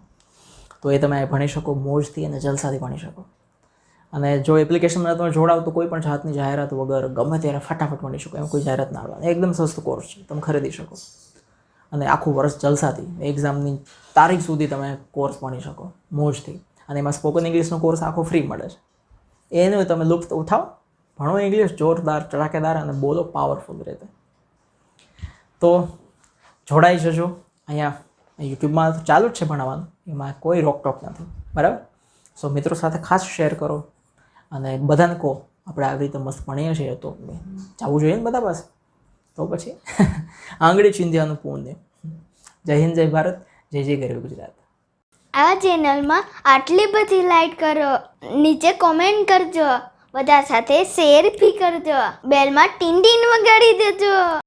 તો એ તમે ભણી શકો મોજથી અને જલસાથી ભણી શકો. અને જો એપ્લિકેશનમાં તમે જોડાવ તો કોઈ પણ જાતની જાહેરાત વગર ગમે ત્યારે ફટાફટ ભણી શકો. એમ કોઈ જાહેરાત ના આવવાની, એકદમ સસ્તો કોર્સ છે, તમે ખરીદી શકો અને આખું વર્ષ જલસાથી એક્ઝામની તારીખ સુધી તમે કોર્સ ભણી શકો મોજથી. અને એમાં સ્પોકન ઇંગ્લિશનો કોર્સ આખો ફ્રી મળે છે. એનું તમે લુફ્ત ઉઠાવો, ભણો ઇંગ્લિશ જોરદાર, ચટાકેદાર અને બોલો પાવરફુલ રીતે. તો જોડાઈ જજો. અહીંયા યુટ્યુબમાં તો ચાલુ જ છે ભણાવવાનું, એમાં કોઈ રોકટોક નથી. બરાબર. સો મિત્રો સાથે ખાસ શેર કરો અને બધાને કહો આપણે આવી રીતે મસ્ત ભણીએ છીએ તો જવું જોઈએ ને બધા પાસે. તો પછી આંગળી ચીંધ્યાનું પુણ્ય. જય હિન્દ, જય ભારત, જય જય ગરવી ગુજરાત. આ ચેનલમાં આટલી બધી લાઈક કરો, નીચે કોમેન્ટ કરજો, બધા સાથે શેર બી કરજો, બેલમાં ટીન ટીન વગાડી દેજો.